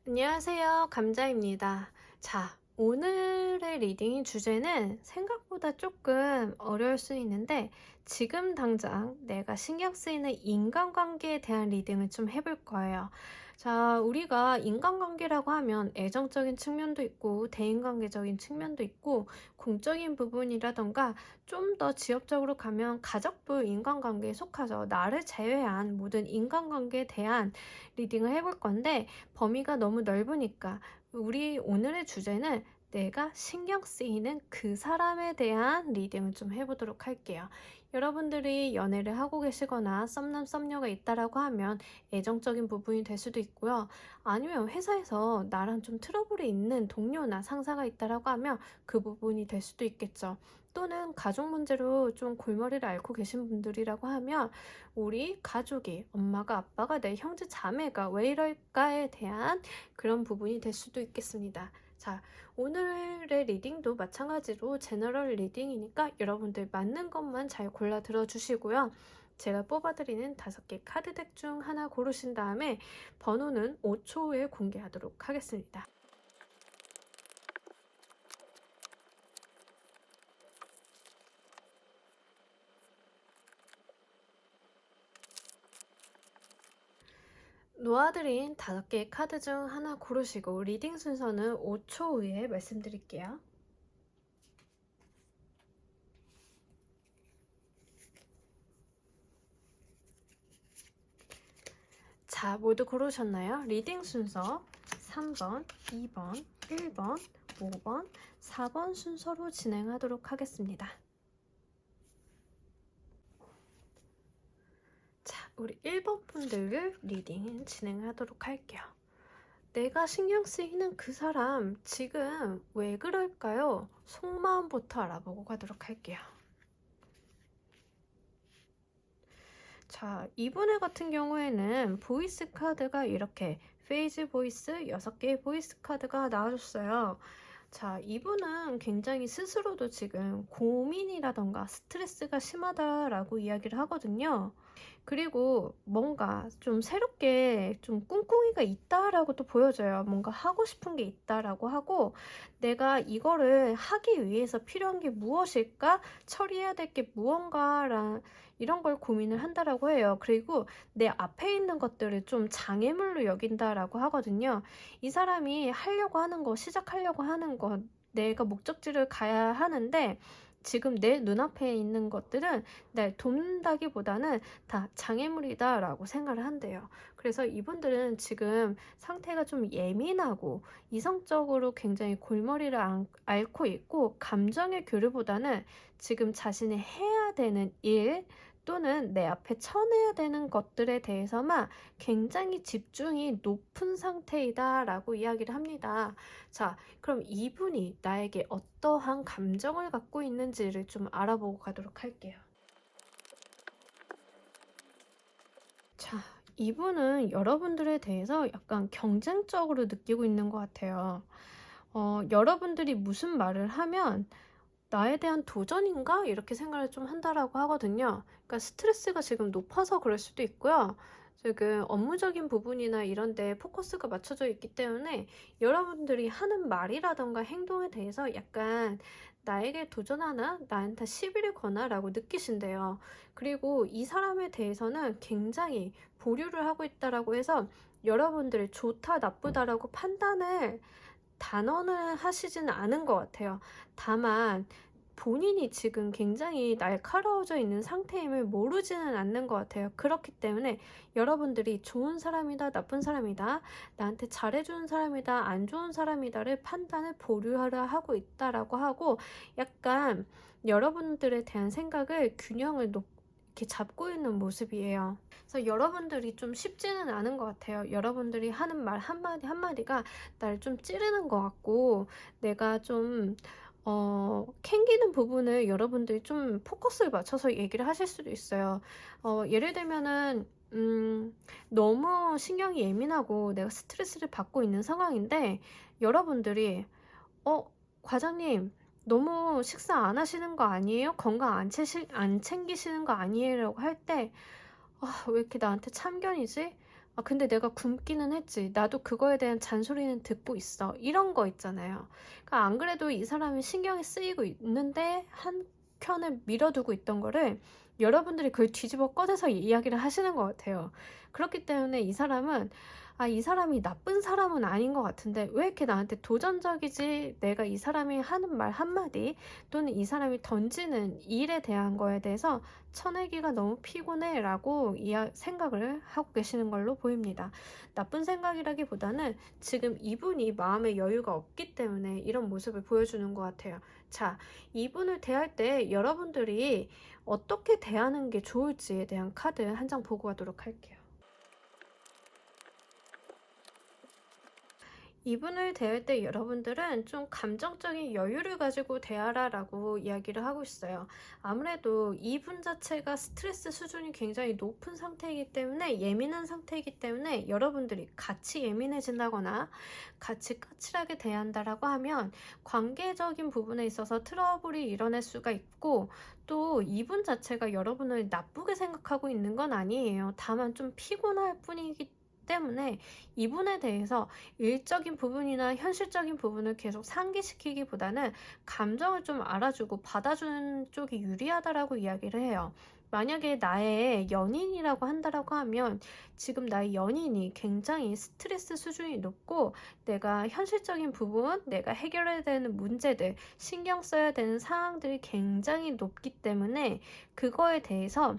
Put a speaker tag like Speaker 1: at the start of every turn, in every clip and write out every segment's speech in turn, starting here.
Speaker 1: 안녕하세요. 감자입니다. 자, 오늘의 리딩 주제는 생각보다 조금 어려울 수 있는데 지금 당장 내가 신경 쓰이는 인간관계에 대한 리딩을 좀 해볼 거예요. 자, 우리가 인간관계라고 하면 애정적인 측면도 있고 대인관계적인 측면도 있고 공적인 부분이라던가 좀 더 지역적으로 가면 가족부 인간관계에 속하죠. 나를 제외한 모든 인간관계에 대한 리딩을 해볼 건데 범위가 너무 넓으니까 우리 오늘의 주제는 내가 신경 쓰이는 그 사람에 대한 리딩을 좀 해보도록 할게요. 여러분들이 연애를 하고 계시거나 썸남 썸녀가 있다라고 하면 애정적인 부분이 될 수도 있고요. 아니면 회사에서 나랑 좀 트러블이 있는 동료나 상사가 있다라고 하면 그 부분이 될 수도 있겠죠. 또는 가족 문제로 좀 골머리를 앓고 계신 분들이라고 하면 우리 가족이 엄마가 아빠가 내 형제 자매가 왜 이럴까에 대한 그런 부분이 될 수도 있겠습니다. 자, 오늘의 리딩도 마찬가지로 제너럴 리딩이니까 여러분들 맞는 것만 잘 골라 들어주시고요. 제가 뽑아드리는 5개 카드 덱 중 하나 고르신 다음에 번호는 5초 후에 공개하도록 하겠습니다. 놓아드린 5개의 카드 중 하나 고르시고 리딩 순서는 5초 후에 말씀드릴게요. 자, 모두 고르셨나요? 리딩 순서 3번, 2번, 1번, 5번, 4번 순서로 진행하도록 하겠습니다. 자, 우리 1번 분들 리딩 진행하도록 할게요. 내가 신경 쓰이는 그 사람 지금 왜 그럴까요? 속마음부터 알아보고 가도록 할게요. 자, 이분의 같은 경우에는 보이스 카드가 이렇게 페이즈 보이스 6개의 보이스 카드가 나와줬어요. 자, 이분은 굉장히 스스로도 지금 고민이라던가 스트레스가 심하다라고 이야기를 하거든요. 그리고 뭔가 좀 새롭게 좀 꿍꿍이가 있다라고 또 보여져요. 뭔가 하고 싶은 게 있다라고 하고 내가 이거를 하기 위해서 필요한 게 무엇일까? 처리해야 될 게 무언가라 이런 걸 고민을 한다라고 해요. 그리고 내 앞에 있는 것들을 좀 장애물로 여긴다라고 하거든요. 이 사람이 하려고 하는 거, 시작하려고 하는 거, 내가 목적지를 가야 하는데 지금 내 눈앞에 있는 것들은 날 돕는다기보다는 다 장애물이다 라고 생각을 한대요. 그래서 이분들은 지금 상태가 좀 예민하고 이성적으로 굉장히 골머리를 앓고 있고 감정의 교류보다는 지금 자신이 해야 되는 일 또는 내 앞에 쳐내야 되는 것들에 대해서만 굉장히 집중이 높은 상태이다 라고 이야기를 합니다. 자, 그럼 이분이 나에게 어떠한 감정을 갖고 있는지를 좀 알아보고 가도록 할게요. 자, 이분은 여러분들에 대해서 약간 경쟁적으로 느끼고 있는 것 같아요. 여러분들이 무슨 말을 하면 나에 대한 도전인가? 이렇게 생각을 좀 한다라고 하거든요. 그러니까 스트레스가 지금 높아서 그럴 수도 있고요. 지금 업무적인 부분이나 이런 데 포커스가 맞춰져 있기 때문에 여러분들이 하는 말이라던가 행동에 대해서 약간 나에게 도전하나? 나한테 시비를 거나? 라고 느끼신대요. 그리고 이 사람에 대해서는 굉장히 보류를 하고 있다라고 해서 여러분들이 좋다, 나쁘다라고 판단을 단언을 하시지는 않은 것 같아요. 다만 본인이 지금 굉장히 날카로워져 있는 상태임을 모르지는 않는 것 같아요. 그렇기 때문에 여러분들이 좋은 사람이다, 나쁜 사람이다, 나한테 잘해주는 사람이다, 안 좋은 사람이다를 판단을 보류하려 하고 있다라고 하고 약간 여러분들에 대한 생각을 균형을 이렇게 잡고 있는 모습이에요. 그래서 여러분들이 좀 쉽지는 않은 것 같아요. 여러분들이 하는 말 한마디 한마디가 나를 좀 찌르는 것 같고 내가 좀 캥기는 부분을 여러분들이 좀 포커스를 맞춰서 얘기를 하실 수도 있어요. 예를 들면은 너무 신경이 예민하고 내가 스트레스를 받고 있는 상황인데 여러분들이 과장님 너무 식사 안 하시는 거 아니에요? 건강 안 챙기시는 거 아니에요? 라고 할 때 왜 이렇게 나한테 참견이지? 아, 근데 내가 굶기는 했지. 나도 그거에 대한 잔소리는 듣고 있어. 이런 거 있잖아요. 그러니까 안 그래도 이 사람이 신경이 쓰이고 있는데 한켠에 밀어두고 있던 거를 여러분들이 그걸 뒤집어 꺼내서 이야기를 하시는 것 같아요. 그렇기 때문에 이 사람은 이 사람이 나쁜 사람은 아닌 것 같은데 왜 이렇게 나한테 도전적이지? 내가 이 사람이 하는 말 한마디 또는 이 사람이 던지는 일에 대한 거에 대해서 쳐내기가 너무 피곤해 라고 생각을 하고 계시는 걸로 보입니다. 나쁜 생각이라기보다는 지금 이분이 마음의 여유가 없기 때문에 이런 모습을 보여주는 것 같아요. 자, 이분을 대할 때 여러분들이 어떻게 대하는 게 좋을지에 대한 카드 한 장 보고 가도록 할게요. 이분을 대할 때 여러분들은 좀 감정적인 여유를 가지고 대하라라고 이야기를 하고 있어요. 아무래도 이분 자체가 스트레스 수준이 굉장히 높은 상태이기 때문에 예민한 상태이기 때문에 여러분들이 같이 예민해진다거나 같이 까칠하게 대한다라고 하면 관계적인 부분에 있어서 트러블이 일어날 수가 있고 또 이분 자체가 여러분을 나쁘게 생각하고 있는 건 아니에요. 다만 좀 피곤할 뿐이기 때문에 이분에 대해서 일적인 부분이나 현실적인 부분을 계속 상기시키기보다는 감정을 좀 알아주고 받아주는 쪽이 유리하다라고 이야기를 해요. 만약에 나의 연인이라고 한다라고 하면 지금 나의 연인이 굉장히 스트레스 수준이 높고 내가 현실적인 부분, 내가 해결해야 되는 문제들, 신경 써야 되는 상황들이 굉장히 높기 때문에 그거에 대해서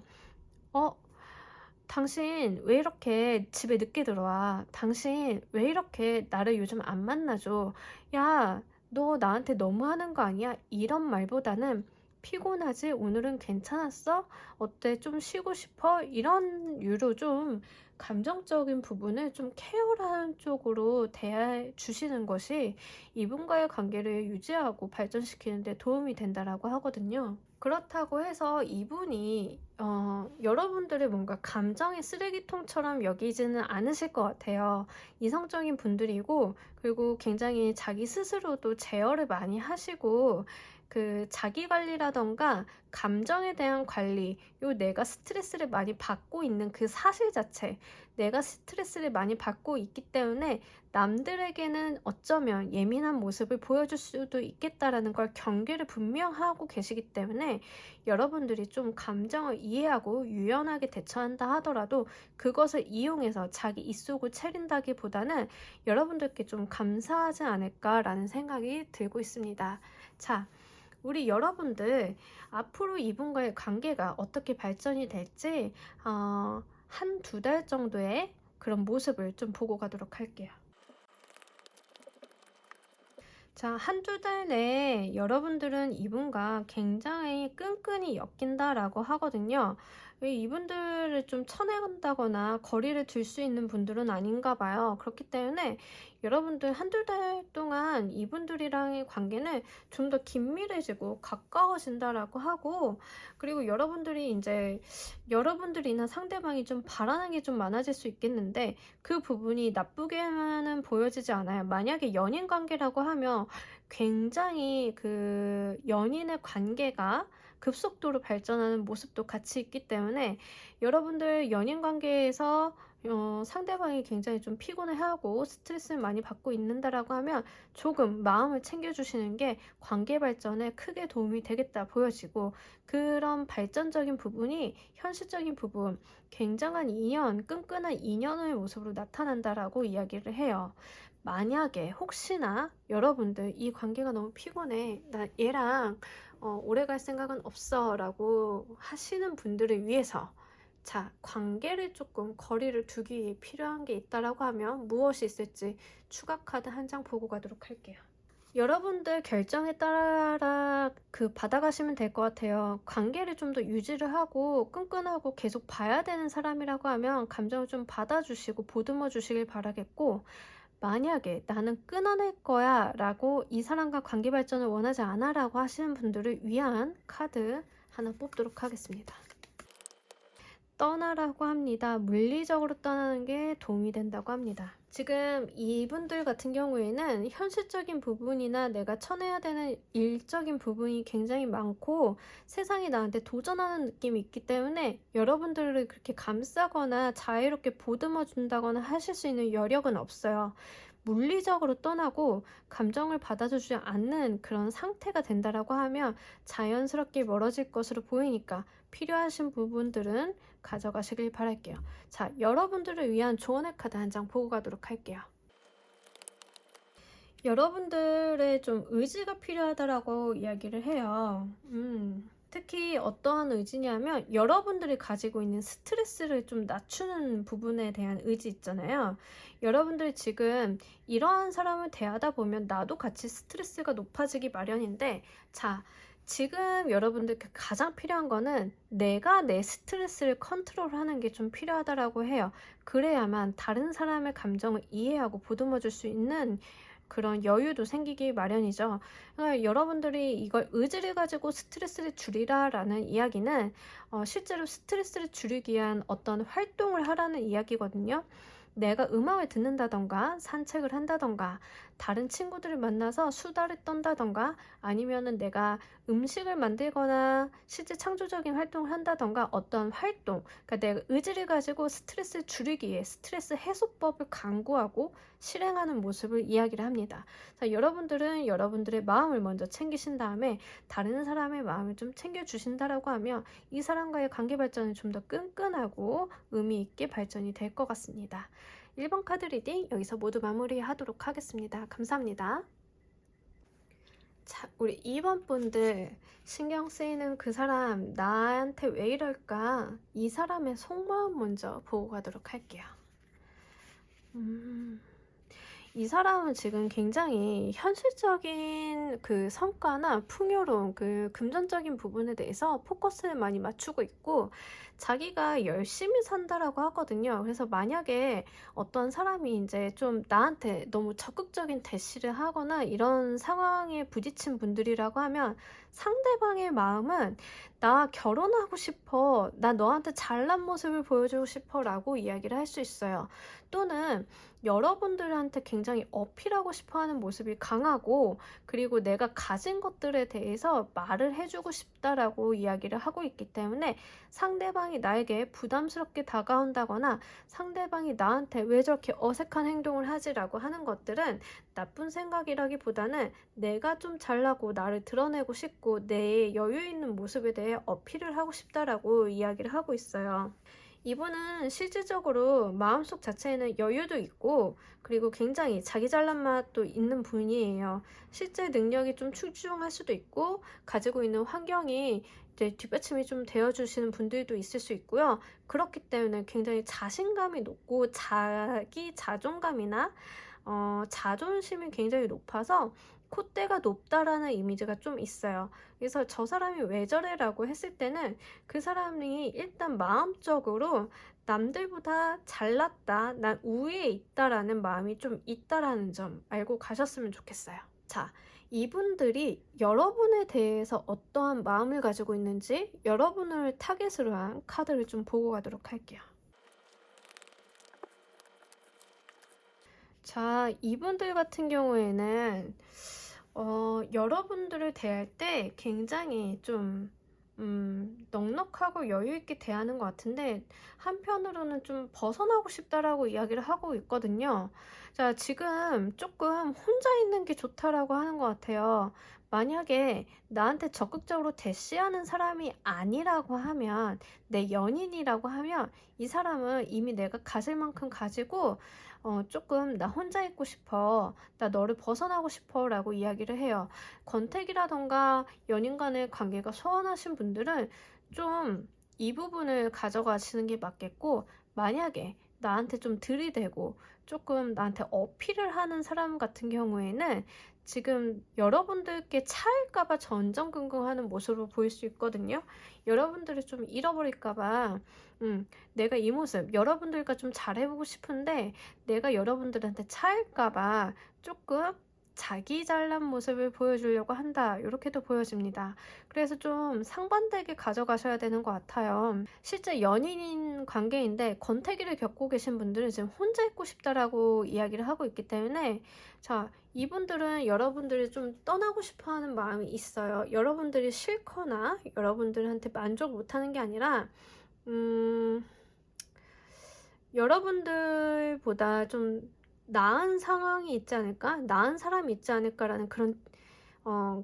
Speaker 1: 당신 왜 이렇게 집에 늦게 들어와? 당신 왜 이렇게 나를 요즘 안 만나줘? 야, 너 나한테 너무하는 거 아니야? 이런 말보다는 피곤하지? 오늘은 괜찮았어? 어때? 좀 쉬고 싶어? 이런 유로 좀 감정적인 부분을 좀 케어하는 쪽으로 대해 주시는 것이 이분과의 관계를 유지하고 발전시키는 데 도움이 된다라고 하거든요. 그렇다고 해서 이분이 여러분들의 뭔가 감정의 쓰레기통처럼 여기지는 않으실 것 같아요. 이성적인 분들이고 그리고 굉장히 자기 스스로도 제어를 많이 하시고 그 자기 관리라던가 감정에 대한 관리, 요 내가 스트레스를 많이 받고 있는 그 사실 자체, 내가 스트레스를 많이 받고 있기 때문에 남들에게는 어쩌면 예민한 모습을 보여줄 수도 있겠다라는 걸 경계를 분명하고 계시기 때문에 여러분들이 좀 감정을 이해하고 유연하게 대처한다 하더라도 그것을 이용해서 자기 입속을 차린다기보다는 여러분들께 좀 감사하지 않을까라는 생각이 들고 있습니다. 자, 우리 여러분들 앞으로 이분과의 관계가 어떻게 발전이 될지 한 두 달 정도의 그런 모습을 좀 보고 가도록 할게요. 자, 한두 달 내에 여러분들은 이분과 굉장히 끈끈이 엮인다라고 하거든요. 이분들을 좀 쳐내간다거나 거리를 둘 수 있는 분들은 아닌가 봐요. 그렇기 때문에 여러분들 한두 달 동안 이분들이랑의 관계는 좀 더 긴밀해지고 가까워진다라고 하고 그리고 여러분들이 이제 여러분들이나 상대방이 좀 바라는 게 좀 많아질 수 있겠는데 그 부분이 나쁘게는 보여지지 않아요. 만약에 연인 관계라고 하면 굉장히 그 연인의 관계가 급속도로 발전하는 모습도 같이 있기 때문에 여러분들 연인 관계에서 상대방이 굉장히 좀 피곤해하고 스트레스를 많이 받고 있는다라고 하면 조금 마음을 챙겨주시는 게 관계 발전에 크게 도움이 되겠다 보여지고 그런 발전적인 부분이 현실적인 부분, 굉장한 인연, 끈끈한 인연의 모습으로 나타난다라고 이야기를 해요. 만약에 혹시나 여러분들 이 관계가 너무 피곤해, 나 얘랑 오래 갈 생각은 없어 라고 하시는 분들을 위해서 자, 관계를 조금 거리를 두기 필요한 게 있다라고 하면 무엇이 있을지 추가 카드 한 장 보고 가도록 할게요. 여러분들 결정에 따라 받아가시면 될 것 같아요. 관계를 좀 더 유지를 하고 끈끈하고 계속 봐야 되는 사람이라고 하면 감정을 좀 받아주시고 보듬어 주시길 바라겠고 만약에 나는 끊어낼 거야 라고 이 사람과 관계 발전을 원하지 않아 라고 하시는 분들을 위한 카드 하나 뽑도록 하겠습니다. 떠나라고 합니다. 물리적으로 떠나는 게 도움이 된다고 합니다. 지금 이분들 같은 경우에는 현실적인 부분이나 내가 쳐내야 되는 일적인 부분이 굉장히 많고 세상이 나한테 도전하는 느낌이 있기 때문에 여러분들을 그렇게 감싸거나 자유롭게 보듬어 준다거나 하실 수 있는 여력은 없어요. 물리적으로 떠나고 감정을 받아주지 않는 그런 상태가 된다라고 하면 자연스럽게 멀어질 것으로 보이니까 필요하신 부분들은 가져가시길 바랄게요. 자, 여러분들을 위한 조언의 카드 한 장 보고 가도록 할게요. 여러분들의 좀 의지가 필요하다라고 이야기를 해요. 특히 어떠한 의지냐면 여러분들이 가지고 있는 스트레스를 좀 낮추는 부분에 대한 의지 있잖아요. 여러분들이 지금 이러한 사람을 대하다 보면 나도 같이 스트레스가 높아지기 마련인데, 자, 지금 여러분들께 가장 필요한 거는 내가 내 스트레스를 컨트롤하는 게 좀 필요하다라고 해요. 그래야만 다른 사람의 감정을 이해하고 보듬어 줄 수 있는 그런 여유도 생기기 마련이죠. 그러니까 여러분들이 이걸 의지를 가지고 스트레스를 줄이라라는 이야기는 실제로 스트레스를 줄이기 위한 어떤 활동을 하라는 이야기거든요. 내가 음악을 듣는다던가 산책을 한다던가 다른 친구들을 만나서 수다를 떤다던가 아니면은 내가 음식을 만들거나 실제 창조적인 활동을 한다던가 어떤 활동, 그러니까 내가 의지를 가지고 스트레스를 줄이기 위해 스트레스 해소법을 강구하고 실행하는 모습을 이야기를 합니다. 자, 여러분들은 여러분들의 마음을 먼저 챙기신 다음에 다른 사람의 마음을 좀 챙겨주신다라고 하면 이 사람과의 관계 발전이 좀 더 끈끈하고 의미 있게 발전이 될 것 같습니다. 1번 카드 리딩 여기서 모두 마무리하도록 하겠습니다. 감사합니다. 자, 우리 2번 분들 신경 쓰이는 그 사람 나한테 왜 이럴까? 이 사람의 속마음 먼저 보고 가도록 할게요. 이 사람은 지금 굉장히 현실적인 그 성과나 풍요로운 그 금전적인 부분에 대해서 포커스를 많이 맞추고 있고 자기가 열심히 산다라고 하거든요. 그래서 만약에 어떤 사람이 이제 좀 나한테 너무 적극적인 대시를 하거나 이런 상황에 부딪힌 분들이라고 하면 상대방의 마음은 나 결혼하고 싶어, 나 너한테 잘난 모습을 보여주고 싶어 라고 이야기를 할 수 있어요. 또는 여러분들한테 굉장히 어필하고 싶어 하는 모습이 강하고 그리고 내가 가진 것들에 대해서 말을 해주고 싶다라고 이야기를 하고 있기 때문에 상대방이 나에게 부담스럽게 다가온다거나 상대방이 나한테 왜 저렇게 어색한 행동을 하지라고 하는 것들은 나쁜 생각이라기보다는 내가 좀 잘나고 나를 드러내고 싶고 내 여유 있는 모습에 대해 어필을 하고 싶다라고 이야기를 하고 있어요. 이분은 실질적으로 마음속 자체에는 여유도 있고 그리고 굉장히 자기 잘난 맛도 있는 분이에요. 실제 능력이 좀 출중할 수도 있고 가지고 있는 환경이 이제 뒷받침이 좀 되어주시는 분들도 있을 수 있고요. 그렇기 때문에 굉장히 자신감이 높고 자기 자존감이나 자존심이 굉장히 높아서 콧대가 높다라는 이미지가 좀 있어요. 그래서 저 사람이 왜 저래라고 했을 때는 그 사람이 일단 마음적으로 남들보다 잘났다, 난 우위에 있다라는 마음이 좀 있다라는 점 알고 가셨으면 좋겠어요. 자, 이분들이 여러분에 대해서 어떠한 마음을 가지고 있는지 여러분을 타겟으로 한 카드를 좀 보고 가도록 할게요. 자, 이분들 같은 경우에는 여러분들을 대할 때 굉장히 좀 넉넉하고 여유있게 대하는 것 같은데 한편으로는 좀 벗어나고 싶다라고 이야기를 하고 있거든요. 자, 지금 조금 혼자 있는 게 좋다라고 하는 것 같아요. 만약에 나한테 적극적으로 대시하는 사람이 아니라고 하면 내 연인이라고 하면 이 사람은 이미 내가 가질 만큼 가지고 조금 나 혼자 있고 싶어, 나 너를 벗어나고 싶어 라고 이야기를 해요. 권태기라던가 연인 간의 관계가 소원하신 분들은 좀 이 부분을 가져가시는 게 맞겠고 만약에 나한테 좀 들이대고 조금 나한테 어필을 하는 사람 같은 경우에는 지금 여러분들께 차일까봐 전전긍긍하는 모습으로 보일 수 있거든요. 여러분들을 좀 잃어버릴까봐 내가 이 모습 여러분들과 좀 잘해보고 싶은데 내가 여러분들한테 차일까봐 조금 자기 잘난 모습을 보여주려고 한다. 이렇게도 보여집니다. 그래서 좀 상반되게 가져가셔야 되는 것 같아요. 실제 연인인 관계인데 권태기를 겪고 계신 분들은 지금 혼자 있고 싶다라고 이야기를 하고 있기 때문에 자, 이분들은 여러분들이 좀 떠나고 싶어 하는 마음이 있어요. 여러분들이 싫거나 여러분들한테 만족 못하는 게 아니라 여러분들보다 좀 나은 상황이 있지 않을까? 나은 사람이 있지 않을까라는 그런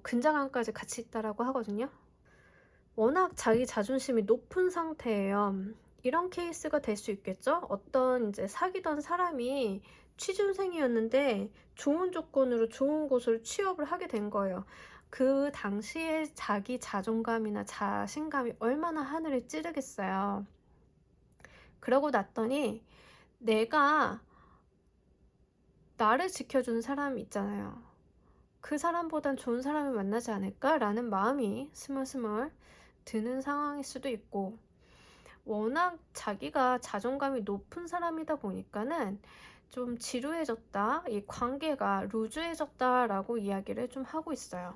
Speaker 1: 근자감까지 같이 있다라고 하거든요. 워낙 자기 자존심이 높은 상태예요. 이런 케이스가 될 수 있겠죠? 어떤 이제 사귀던 사람이 취준생이었는데 좋은 조건으로 좋은 곳으로 취업을 하게 된 거예요. 그 당시에 자기 자존감이나 자신감이 얼마나 하늘을 찌르겠어요. 그러고 났더니 내가 나를 지켜주는 사람 있잖아요. 그 사람보단 좋은 사람을 만나지 않을까라는 마음이 스물스물 드는 상황일 수도 있고, 워낙 자기가 자존감이 높은 사람이다 보니까는 좀 지루해졌다, 이 관계가 루즈해졌다라고 이야기를 좀 하고 있어요.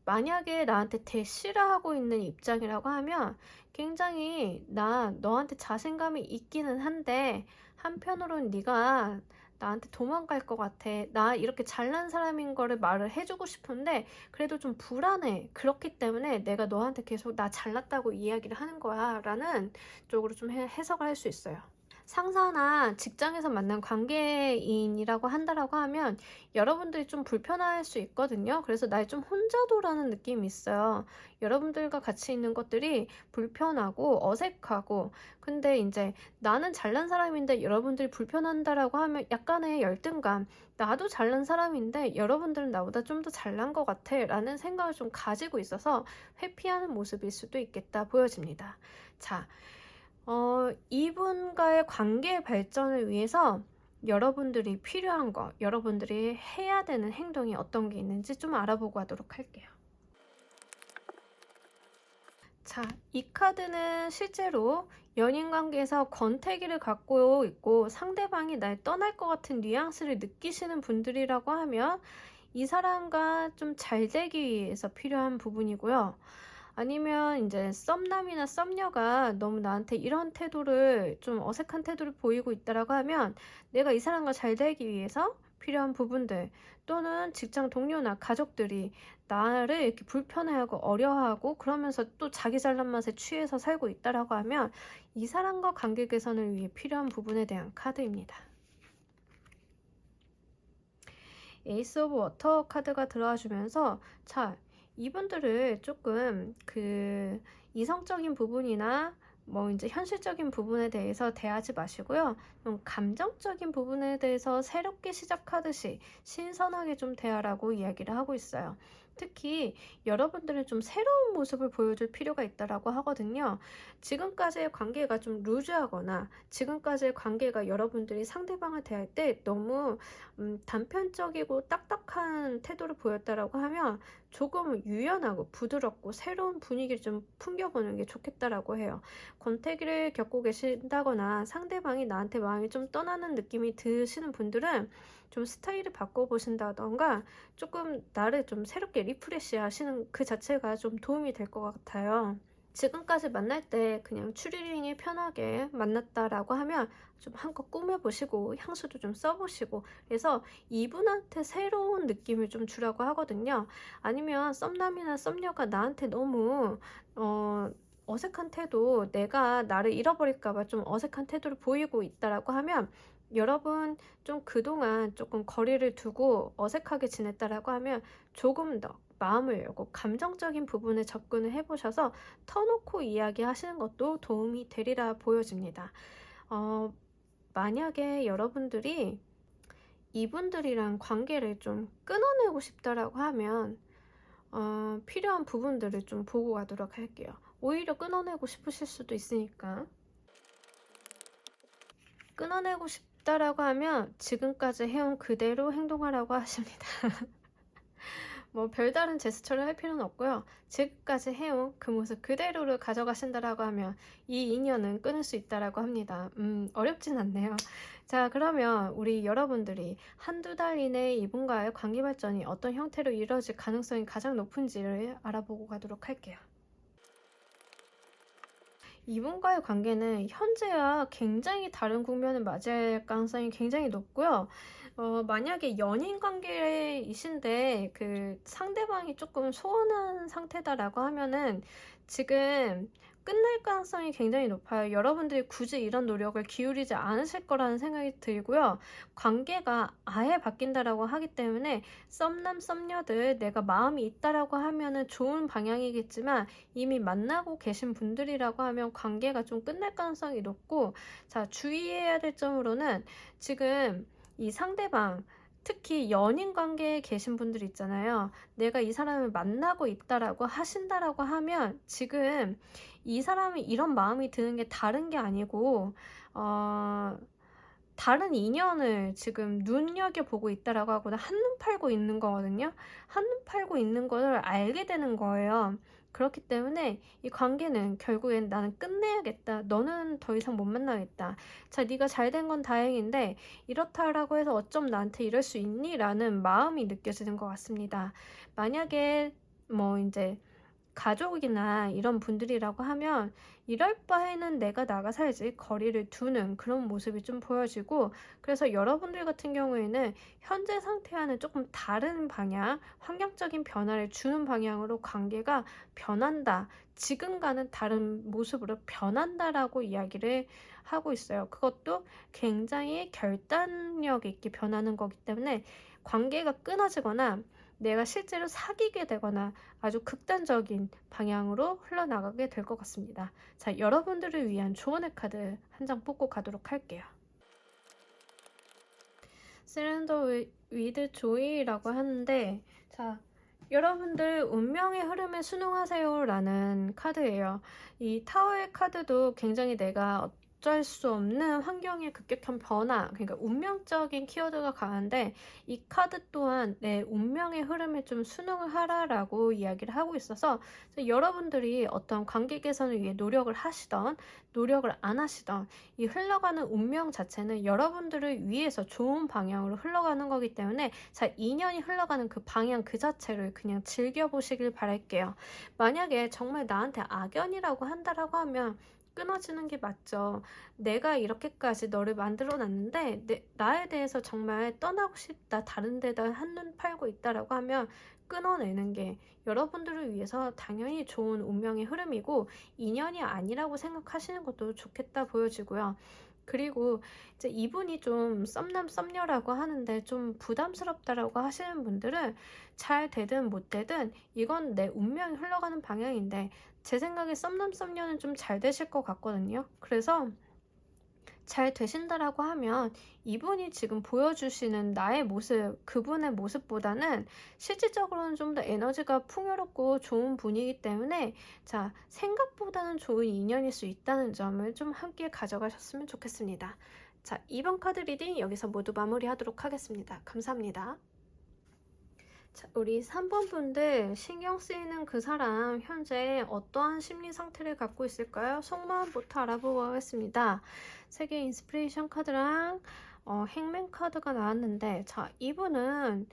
Speaker 1: 만약에 나한테 대시를 하고 있는 입장이라고 하면 굉장히 나 너한테 자신감이 있기는 한데 한편으로는 네가 나한테 도망갈 것 같아. 나 이렇게 잘난 사람인 거를 말을 해주고 싶은데 그래도 좀 불안해. 그렇기 때문에 내가 너한테 계속 나 잘났다고 이야기를 하는 거야 라는 쪽으로 좀 해석을 할 수 있어요. 상사나 직장에서 만난 관계인이라고 한다라고 하면 여러분들이 좀 불편할 수 있거든요. 그래서 날 좀 혼자도라는 느낌이 있어요. 여러분들과 같이 있는 것들이 불편하고 어색하고, 근데 이제 나는 잘난 사람인데 여러분들이 불편한다라고 하면 약간의 열등감, 나도 잘난 사람인데 여러분들은 나보다 좀 더 잘난 것 같아 라는 생각을 좀 가지고 있어서 회피하는 모습일 수도 있겠다 보여집니다. 자, 이분과의 관계 발전을 위해서 여러분들이 필요한 거, 여러분들이 해야 되는 행동이 어떤 게 있는지 좀 알아보고 하도록 할게요. 자, 이 카드는 실제로 연인 관계에서 권태기를 갖고 있고 상대방이 날 떠날 것 같은 뉘앙스를 느끼시는 분들이라고 하면 이 사람과 좀 잘 되기 위해서 필요한 부분이고요. 아니면 이제 썸남이나 썸녀가 너무 나한테 이런 태도를, 좀 어색한 태도를 보이고 있다라고 하면 내가 이 사람과 잘 되기 위해서 필요한 부분들, 또는 직장 동료나 가족들이 나를 이렇게 불편해하고 어려워하고 그러면서 또 자기 잘난 맛에 취해서 살고 있다라고 하면 이 사람과 관계 개선을 위해 필요한 부분에 대한 카드입니다. 에이스 오브 워터 카드가 들어와 주면서 자, 이분들을 조금 이성적인 부분이나 뭐 이제 현실적인 부분에 대해서 대하지 마시고요. 좀 감정적인 부분에 대해서 새롭게 시작하듯이 신선하게 좀 대하라고 이야기를 하고 있어요. 특히 여러분들은 좀 새로운 모습을 보여줄 필요가 있다라고 하거든요. 지금까지의 관계가 좀 루즈하거나 지금까지의 관계가 여러분들이 상대방을 대할 때 너무 단편적이고 딱딱한 태도를 보였다라고 하면 조금 유연하고 부드럽고 새로운 분위기를 좀 풍겨보는 게 좋겠다라고 해요. 권태기를 겪고 계신다거나 상대방이 나한테 마음이 좀 떠나는 느낌이 드시는 분들은 좀 스타일을 바꿔보신다던가 조금 나를 좀 새롭게 리프레시 하시는 그 자체가 좀 도움이 될 것 같아요. 지금까지 만날 때 그냥 추리링이 편하게 만났다라고 하면 좀 한껏 꾸며보시고 향수도 좀 써보시고, 그래서 이분한테 새로운 느낌을 좀 주라고 하거든요. 아니면 썸남이나 썸녀가 나한테 너무 어색한 태도, 내가 나를 잃어버릴까봐 좀 어색한 태도를 보이고 있다라고 하면 여러분 좀 그동안 조금 거리를 두고 어색하게 지냈다라고 하면 조금 더 마음을 열고 감정적인 부분에 접근을 해보셔서 터놓고 이야기하시는 것도 도움이 되리라 보여집니다. 만약에 여러분들이 이분들이랑 관계를 좀 끊어내고 싶다라고 하면 필요한 부분들을 좀 보고 가도록 할게요. 오히려 끊어내고 싶으실 수도 있으니까. 끊어내고 싶다라고 하면 지금까지 해온 그대로 행동하라고 하십니다. 뭐 별다른 제스처를 할 필요는 없고요. 지금까지 해온 그 모습 그대로를 가져가신다라고 하면 이 인연은 끊을 수 있다라고 합니다. 어렵진 않네요. 자, 그러면 우리 여러분들이 한두 달 이내에 이분과의 관계 발전이 어떤 형태로 이루어질 가능성이 가장 높은지를 알아보고 가도록 할게요. 이분과의 관계는 현재와 굉장히 다른 국면을 맞이할 가능성이 굉장히 높고요. 만약에 연인 관계이신데 그 상대방이 조금 소원한 상태다라고 하면은 지금 끝날 가능성이 굉장히 높아요. 여러분들이 굳이 이런 노력을 기울이지 않으실 거라는 생각이 들고요. 관계가 아예 바뀐다라고 하기 때문에 썸남 썸녀들 내가 마음이 있다라고 하면은 좋은 방향이겠지만 이미 만나고 계신 분들이라고 하면 관계가 좀 끝날 가능성이 높고, 자, 주의해야 될 점으로는 지금 이 상대방, 특히 연인 관계에 계신 분들 있잖아요. 내가 이 사람을 만나고 있다라고 하신다라고 하면 지금 이 사람이 이런 마음이 드는 게 다른 게 아니고 다른 인연을 지금 눈여겨보고 있다라고 하거나 한눈 팔고 있는 거거든요. 한눈 팔고 있는 걸 알게 되는 거예요. 그렇기 때문에 이 관계는 결국엔 나는 끝내야겠다. 너는 더 이상 못 만나겠다. 자, 네가 잘 된 건 다행인데 이렇다라고 해서 어쩜 나한테 이럴 수 있니? 라는 마음이 느껴지는 것 같습니다. 만약에 뭐 이제 가족이나 이런 분들이라고 하면 이럴 바에는 내가 나가 살지, 거리를 두는 그런 모습이 좀 보여지고, 그래서 여러분들 같은 경우에는 현재 상태와는 조금 다른 방향, 환경적인 변화를 주는 방향으로 관계가 변한다, 지금과는 다른 모습으로 변한다라고 이야기를 하고 있어요. 그것도 굉장히 결단력 있게 변하는 거기 때문에 관계가 끊어지거나 내가 실제로 사귀게 되거나 아주 극단적인 방향으로 흘러나가게 될 것 같습니다. 자, 여러분들을 위한 조언의 카드 한 장 뽑고 가도록 할게요. 서렌더 위드 조이라고 하는데, 자, 여러분들 운명의 흐름에 순응하세요 라는 카드예요. 이 타워의 카드도 굉장히 내가 어쩔 수 없는 환경의 급격한 변화, 그러니까 운명적인 키워드가 강한데, 이 카드 또한 내 운명의 흐름에 좀 순응을 하라라고 이야기를 하고 있어서 여러분들이 어떤 관계 개선을 위해 노력을 하시던 노력을 안 하시던 이 흘러가는 운명 자체는 여러분들을 위해서 좋은 방향으로 흘러가는 거기 때문에, 자, 인연이 흘러가는 그 방향 그 자체를 그냥 즐겨보시길 바랄게요. 만약에 정말 나한테 악연이라고 한다라고 하면 끊어지는 게 맞죠. 내가 이렇게까지 너를 만들어 놨는데 나에 대해서 정말 떠나고 싶다, 다른 데다 한눈 팔고 있다라고 하면 끊어내는 게 여러분들을 위해서 당연히 좋은 운명의 흐름이고, 인연이 아니라고 생각하시는 것도 좋겠다 보여지고요. 그리고 이제 이분이 좀 썸남 썸녀라고 하는데 좀 부담스럽다라고 하시는 분들은 잘 되든 못 되든 이건 내 운명이 흘러가는 방향인데, 제 생각에 썸남 썸녀는 좀 잘 되실 것 같거든요. 그래서 잘 되신다라고 하면 이분이 지금 보여주시는 나의 모습, 그분의 모습보다는 실질적으로는 좀 더 에너지가 풍요롭고 좋은 분이기 때문에, 자, 생각보다는 좋은 인연일 수 있다는 점을 좀 함께 가져가셨으면 좋겠습니다. 자, 2번 카드 리딩 여기서 모두 마무리하도록 하겠습니다. 감사합니다. 자, 우리 3번 분들 신경 쓰이는 그 사람 현재 어떠한 심리 상태를 갖고 있을까요? 속마음부터 알아보고 하겠습니다. 세계 인스피레이션 카드랑 행맨 카드가 나왔는데, 자, 이분은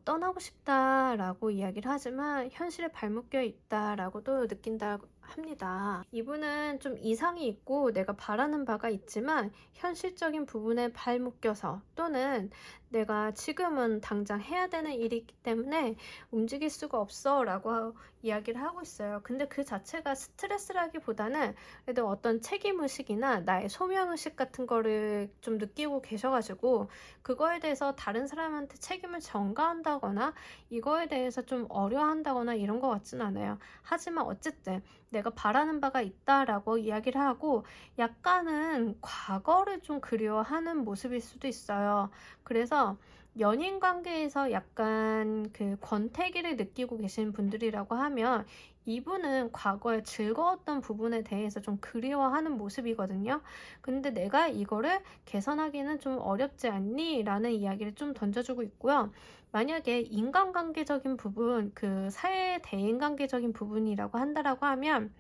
Speaker 1: 떠나고 싶다라고 이야기를 하지만 현실에 발묶여 있다라고도 느낀다 합니다. 이분은 좀 이상이 있고 내가 바라는 바가 있지만 현실적인 부분에 발묶여서, 또는 내가 지금은 당장 해야 되는 일이 있기 때문에 움직일 수가 없어 라고 이야기를 하고 있어요. 근데 그 자체가 스트레스라기보다는 그래도 어떤 책임의식이나 나의 소명의식 같은 거를 좀 느끼고 계셔가지고 그거에 대해서 다른 사람한테 책임을 전가한다거나 이거에 대해서 좀 어려워한다거나 이런 것 같진 않아요. 하지만 어쨌든 내가 바라는 바가 있다라고 이야기를 하고 약간은 과거를 좀 그리워하는 모습일 수도 있어요. 그래서 연인 관계에서 약간 그 권태기를 느끼고 계신 분들이라고 하면 이분은 과거에 즐거웠던 부분에 대해서 좀 그리워하는 모습이거든요. 근데 내가 이거를 개선하기는 좀 어렵지 않니? 라는 이야기를 좀 던져주고 있고요. 만약에 인간관계적인 부분, 그 사회 대인관계적인 부분이라고 한다라고 하면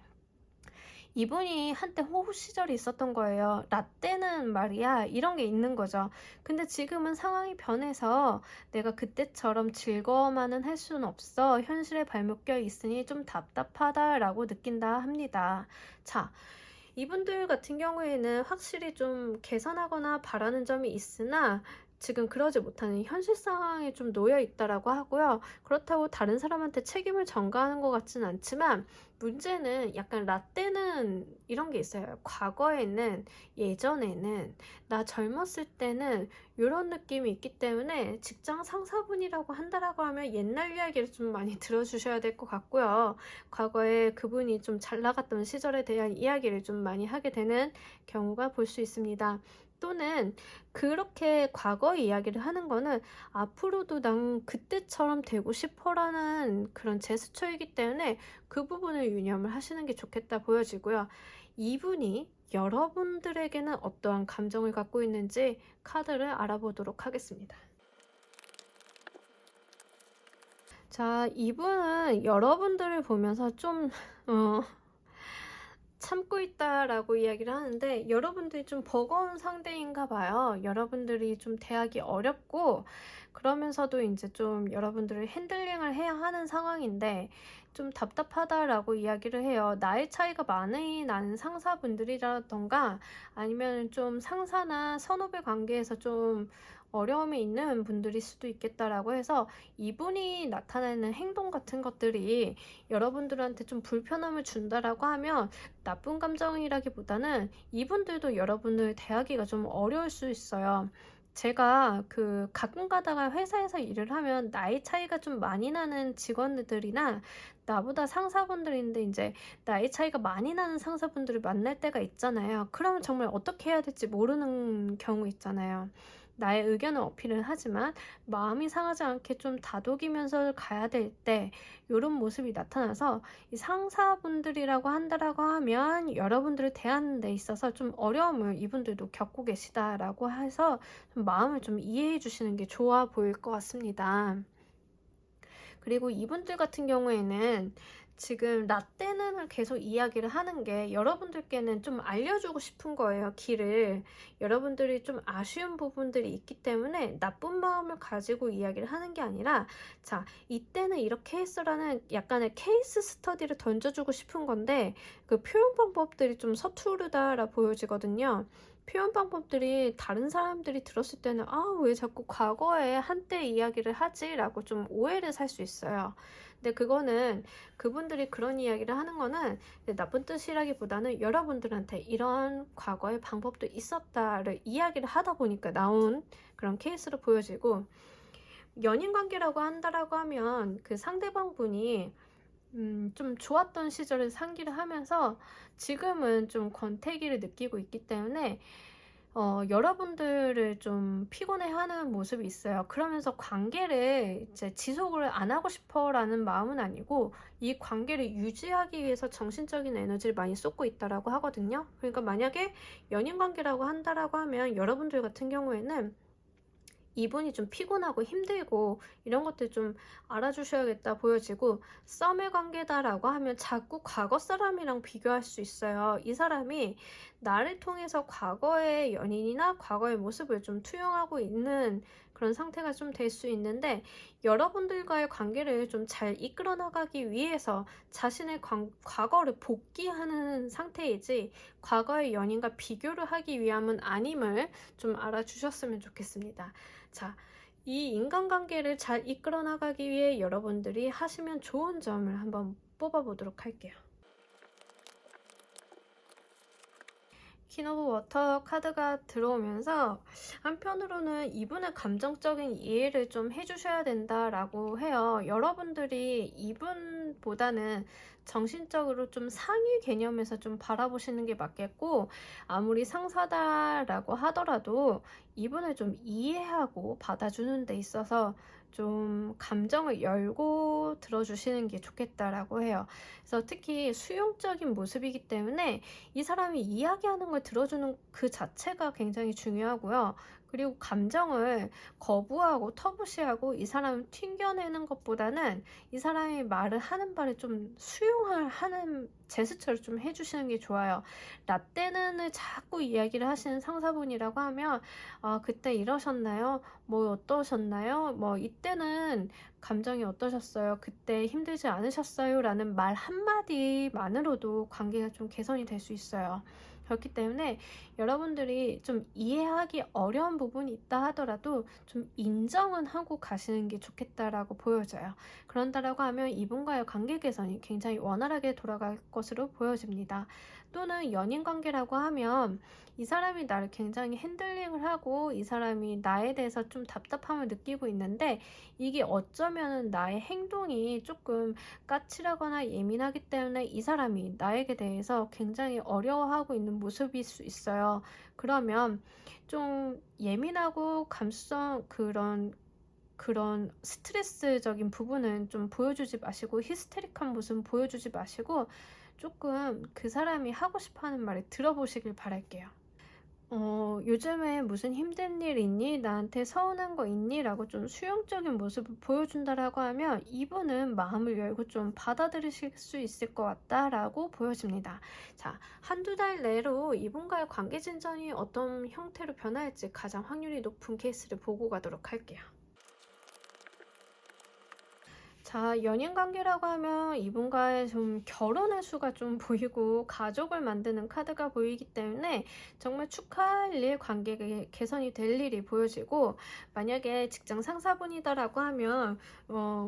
Speaker 1: 이분이 한때 호구 시절이 있었던 거예요. 라떼는 말이야 이런 게 있는 거죠. 근데 지금은 상황이 변해서 내가 그때처럼 즐거워만은 할 수는 없어. 현실에 발목 껴 있으니 좀 답답하다라고 느낀다 합니다. 자, 이분들 같은 경우에는 확실히 좀 개선하거나 바라는 점이 있으나 지금 그러지 못하는 현실 상황에 좀 놓여 있다라고 하고요. 그렇다고 다른 사람한테 책임을 전가하는 것 같지는 않지만 문제는 약간 라떼는 이런 게 있어요. 과거에는 예전에는 나 젊었을 때는 이런 느낌이 있기 때문에 직장 상사분이라고 한다라고 하면 옛날 이야기를 좀 많이 들어주셔야 될 것 같고요. 과거에 그분이 좀 잘 나갔던 시절에 대한 이야기를 좀 많이 하게 되는 경우가 볼 수 있습니다. 또는 그렇게 과거 이야기를 하는 거는 앞으로도 난 그때처럼 되고 싶어라는 그런 제스처이기 때문에 그 부분을 유념을 하시는 게 좋겠다 보여지고요. 이분이 여러분들에게는 어떠한 감정을 갖고 있는지 카드를 알아보도록 하겠습니다. 자, 이분은 여러분들을 보면서 좀 참고 있다라고 이야기를 하는데 여러분들이 좀 버거운 상대인가 봐요. 여러분들이 좀 대하기 어렵고 그러면서도 이제 좀 여러분들을 핸들링을 해야 하는 상황인데 좀 답답하다라고 이야기를 해요. 나이 차이가 많이 나는 상사분들이라던가 아니면 좀 상사나 선후배 관계에서 좀 어려움이 있는 분들일 수도 있겠다라고 해서 이분이 나타내는 행동 같은 것들이 여러분들한테 좀 불편함을 준다라고 하면 나쁜 감정이라기보다는 이분들도 여러분을 대하기가 좀 어려울 수 있어요. 제가 가끔 가다가 회사에서 일을 하면 나이 차이가 좀 많이 나는 직원들이나 나보다 상사분들인데 이제 나이 차이가 많이 나는 상사분들을 만날 때가 있잖아요. 그러면 정말 어떻게 해야 될지 모르는 경우 있잖아요. 나의 의견을 어필은 하지만 마음이 상하지 않게 좀 다독이면서 가야 될 때 이런 모습이 나타나서 이 상사분들이라고 한다라고 하면 여러분들을 대하는 데 있어서 좀 어려움을 이분들도 겪고 계시다라고 해서 좀 마음을 좀 이해해 주시는 게 좋아 보일 것 같습니다. 그리고 이분들 같은 경우에는 지금 라떼는 계속 이야기를 하는 게 여러분들께는 좀 알려주고 싶은 거예요, 길을. 여러분들이 좀 아쉬운 부분들이 있기 때문에 나쁜 마음을 가지고 이야기를 하는 게 아니라 자, 이때는 이렇게 했어라는 약간의 케이스 스터디를 던져주고 싶은 건데 그 표현 방법들이 좀 서투르다라 보여지거든요. 표현 방법들이 다른 사람들이 들었을 때는 왜 자꾸 과거에 한때 이야기를 하지? 라고 좀 오해를 살 수 있어요. 근데 그거는 그분들이 그런 이야기를 하는 거는 나쁜 뜻이라기보다는 여러분들한테 이런 과거의 방법도 있었다를 이야기를 하다 보니까 나온 그런 케이스로 보여지고 연인 관계라고 한다라고 하면 그 상대방 분이 좀 좋았던 시절을 상기를 하면서 지금은 좀 권태기를 느끼고 있기 때문에 여러분들을 좀 피곤해하는 모습이 있어요. 그러면서 관계를 이제 지속을 안 하고 싶어라는 마음은 아니고 이 관계를 유지하기 위해서 정신적인 에너지를 많이 쏟고 있다라고 하거든요. 그러니까 만약에 연인 관계라고 한다라고 하면 여러분들 같은 경우에는 이분이 좀 피곤하고 힘들고 이런 것들 좀 알아주셔야겠다 보여지고 썸의 관계다라고 하면 자꾸 과거 사람이랑 비교할 수 있어요. 이 사람이 나를 통해서 과거의 연인이나 과거의 모습을 좀 투영하고 있는 그런 상태가 좀 될 수 있는데 여러분들과의 관계를 좀 잘 이끌어 나가기 위해서 자신의 과거를 복귀하는 상태이지 과거의 연인과 비교를 하기 위함은 아님을 좀 알아주셨으면 좋겠습니다. 자, 이 인간관계를 잘 이끌어 나가기 위해 여러분들이 하시면 좋은 점을 한번 뽑아보도록 할게요. 퀸 오브 워터 카드가 들어오면서 한편으로는 이분의 감정적인 이해를 좀 해주셔야 된다라고 해요. 여러분들이 이분보다는 정신적으로 좀 상위 개념에서 좀 바라보시는 게 맞겠고, 아무리 상사다라고 하더라도 이분을 좀 이해하고 받아주는 데 있어서 좀 감정을 열고 들어주시는 게 좋겠다라고 해요. 그래서 특히 수용적인 모습이기 때문에 이 사람이 이야기하는 걸 들어주는 그 자체가 굉장히 중요하고요. 그리고 감정을 거부하고 터부시하고 이 사람을 튕겨내는 것보다는 이 사람이 말을 하는 바를 좀 수용을 하는 제스처를 좀 해주시는 게 좋아요. 라떼는을 자꾸 이야기를 하시는 상사분이라고 하면 그때 이러셨나요? 뭐 어떠셨나요? 뭐 이때는 감정이 어떠셨어요? 그때 힘들지 않으셨어요? 라는 말 한마디만으로도 관계가 좀 개선이 될 수 있어요. 그렇기 때문에 여러분들이 좀 이해하기 어려운 부분이 있다 하더라도 좀 인정은 하고 가시는 게 좋겠다라고 보여져요. 그런다라고 하면 이분과의 관계 개선이 굉장히 원활하게 돌아갈 것으로 보여집니다. 또는 연인 관계라고 하면 이 사람이 나를 굉장히 핸들링을 하고 이 사람이 나에 대해서 좀 답답함을 느끼고 있는데, 이게 어쩌면 나의 행동이 조금 까칠하거나 예민하기 때문에 이 사람이 나에게 대해서 굉장히 어려워하고 있는 모습일 수 있어요. 그러면 좀 예민하고 감수성 그런 스트레스적인 부분은 좀 보여주지 마시고, 히스테릭한 모습은 보여주지 마시고 조금 그 사람이 하고 싶어하는 말을 들어보시길 바랄게요. 요즘에 무슨 힘든 일 있니? 나한테 서운한 거 있니? 라고 좀 수용적인 모습을 보여준다라고 하면 이분은 마음을 열고 좀 받아들이실 수 있을 것 같다라고 보여집니다. 자, 한두 달 내로 이분과의 관계 진전이 어떤 형태로 변할지 가장 확률이 높은 케이스를 보고 가도록 할게요. 자, 연인 관계라고 하면 이분과의 좀 결혼의 수가 좀 보이고 가족을 만드는 카드가 보이기 때문에 정말 축하할 일, 관계 개선이 될 일이 보여지고, 만약에 직장 상사분이다라고 하면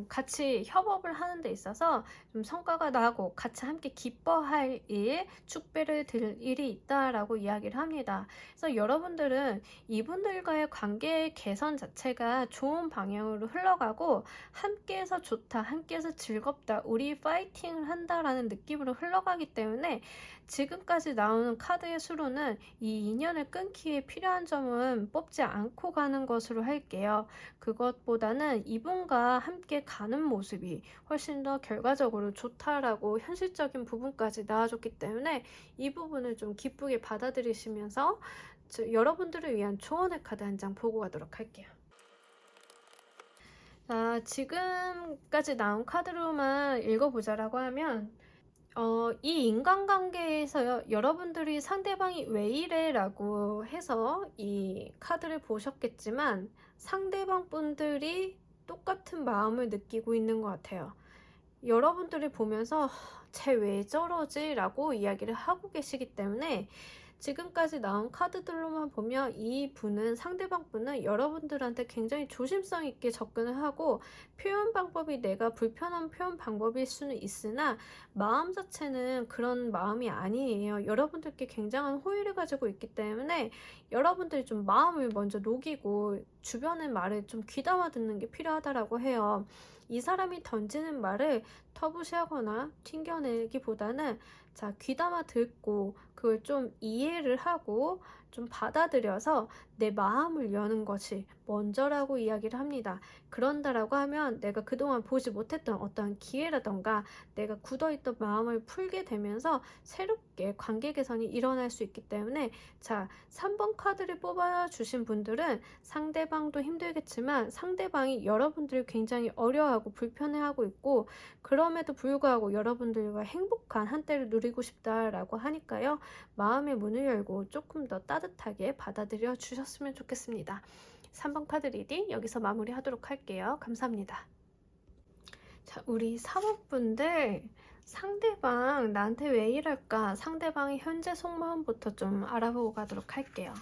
Speaker 1: 같이 협업을 하는 데 있어서 좀 성과가 나고 같이 함께 기뻐할 일, 축배를 들 일이 있다라고 이야기를 합니다. 그래서 여러분들은 이분들과의 관계 개선 자체가 좋은 방향으로 흘러가고 함께해서 좋다, 함께해서 즐겁다, 우리 파이팅을 한다라는 느낌으로 흘러가기 때문에 지금까지 나오는 카드의 수로는 이 인연을 끊기에 필요한 점은 뽑지 않고 가는 것으로 할게요. 그것보다는 이분과 함께 가는 모습이 훨씬 더 결과적으로 좋다라고 현실적인 부분까지 나와줬기 때문에 이 부분을 좀 기쁘게 받아들이시면서 여러분들을 위한 조언의 카드 한 장 보고 가도록 할게요. 자, 지금까지 나온 카드로만 읽어보자라고 하면 이 인간관계에서 여러분들이 상대방이 왜 이래 라고 해서 이 카드를 보셨겠지만 상대방 분들이 똑같은 마음을 느끼고 있는 것 같아요. 여러분들이 보면서 쟤 왜 저러지? 라고 이야기를 하고 계시기 때문에 지금까지 나온 카드들로만 보면 이 분은, 상대방 분은 여러분들한테 굉장히 조심성 있게 접근을 하고 표현 방법이 내가 불편한 표현 방법일 수는 있으나 마음 자체는 그런 마음이 아니에요. 여러분들께 굉장한 호의를 가지고 있기 때문에 여러분들이 좀 마음을 먼저 녹이고 주변의 말을 좀 귀담아 듣는 게 필요하다라고 해요. 이 사람이 던지는 말을 터부시하거나 튕겨내기보다는 자, 귀담아 듣고 그걸 좀 이해를 하고 좀 받아들여서 내 마음을 여는 것이 먼저라고 이야기를 합니다. 그런다라고 하면 내가 그동안 보지 못했던 어떠한 기회라던가 내가 굳어있던 마음을 풀게 되면서 새롭게 관계 개선이 일어날 수 있기 때문에, 자, 3번 카드를 뽑아주신 분들은 상대방도 힘들겠지만 상대방이 여러분들을 굉장히 어려워하고 불편해하고 있고, 그럼에도 불구하고 여러분들과 행복한 한때를 누리고 싶다라고 하니까요, 마음의 문을 열고 조금 더 따뜻하게 받아들여 주셨으면 좋겠습니다. 3번 카드 리딩 여기서 마무리하도록 할게요. 감사합니다. 자, 우리 4번 분들, 상대방 나한테 왜 이럴까? 상대방의 현재 속마음부터 좀 알아보고 가도록 할게요.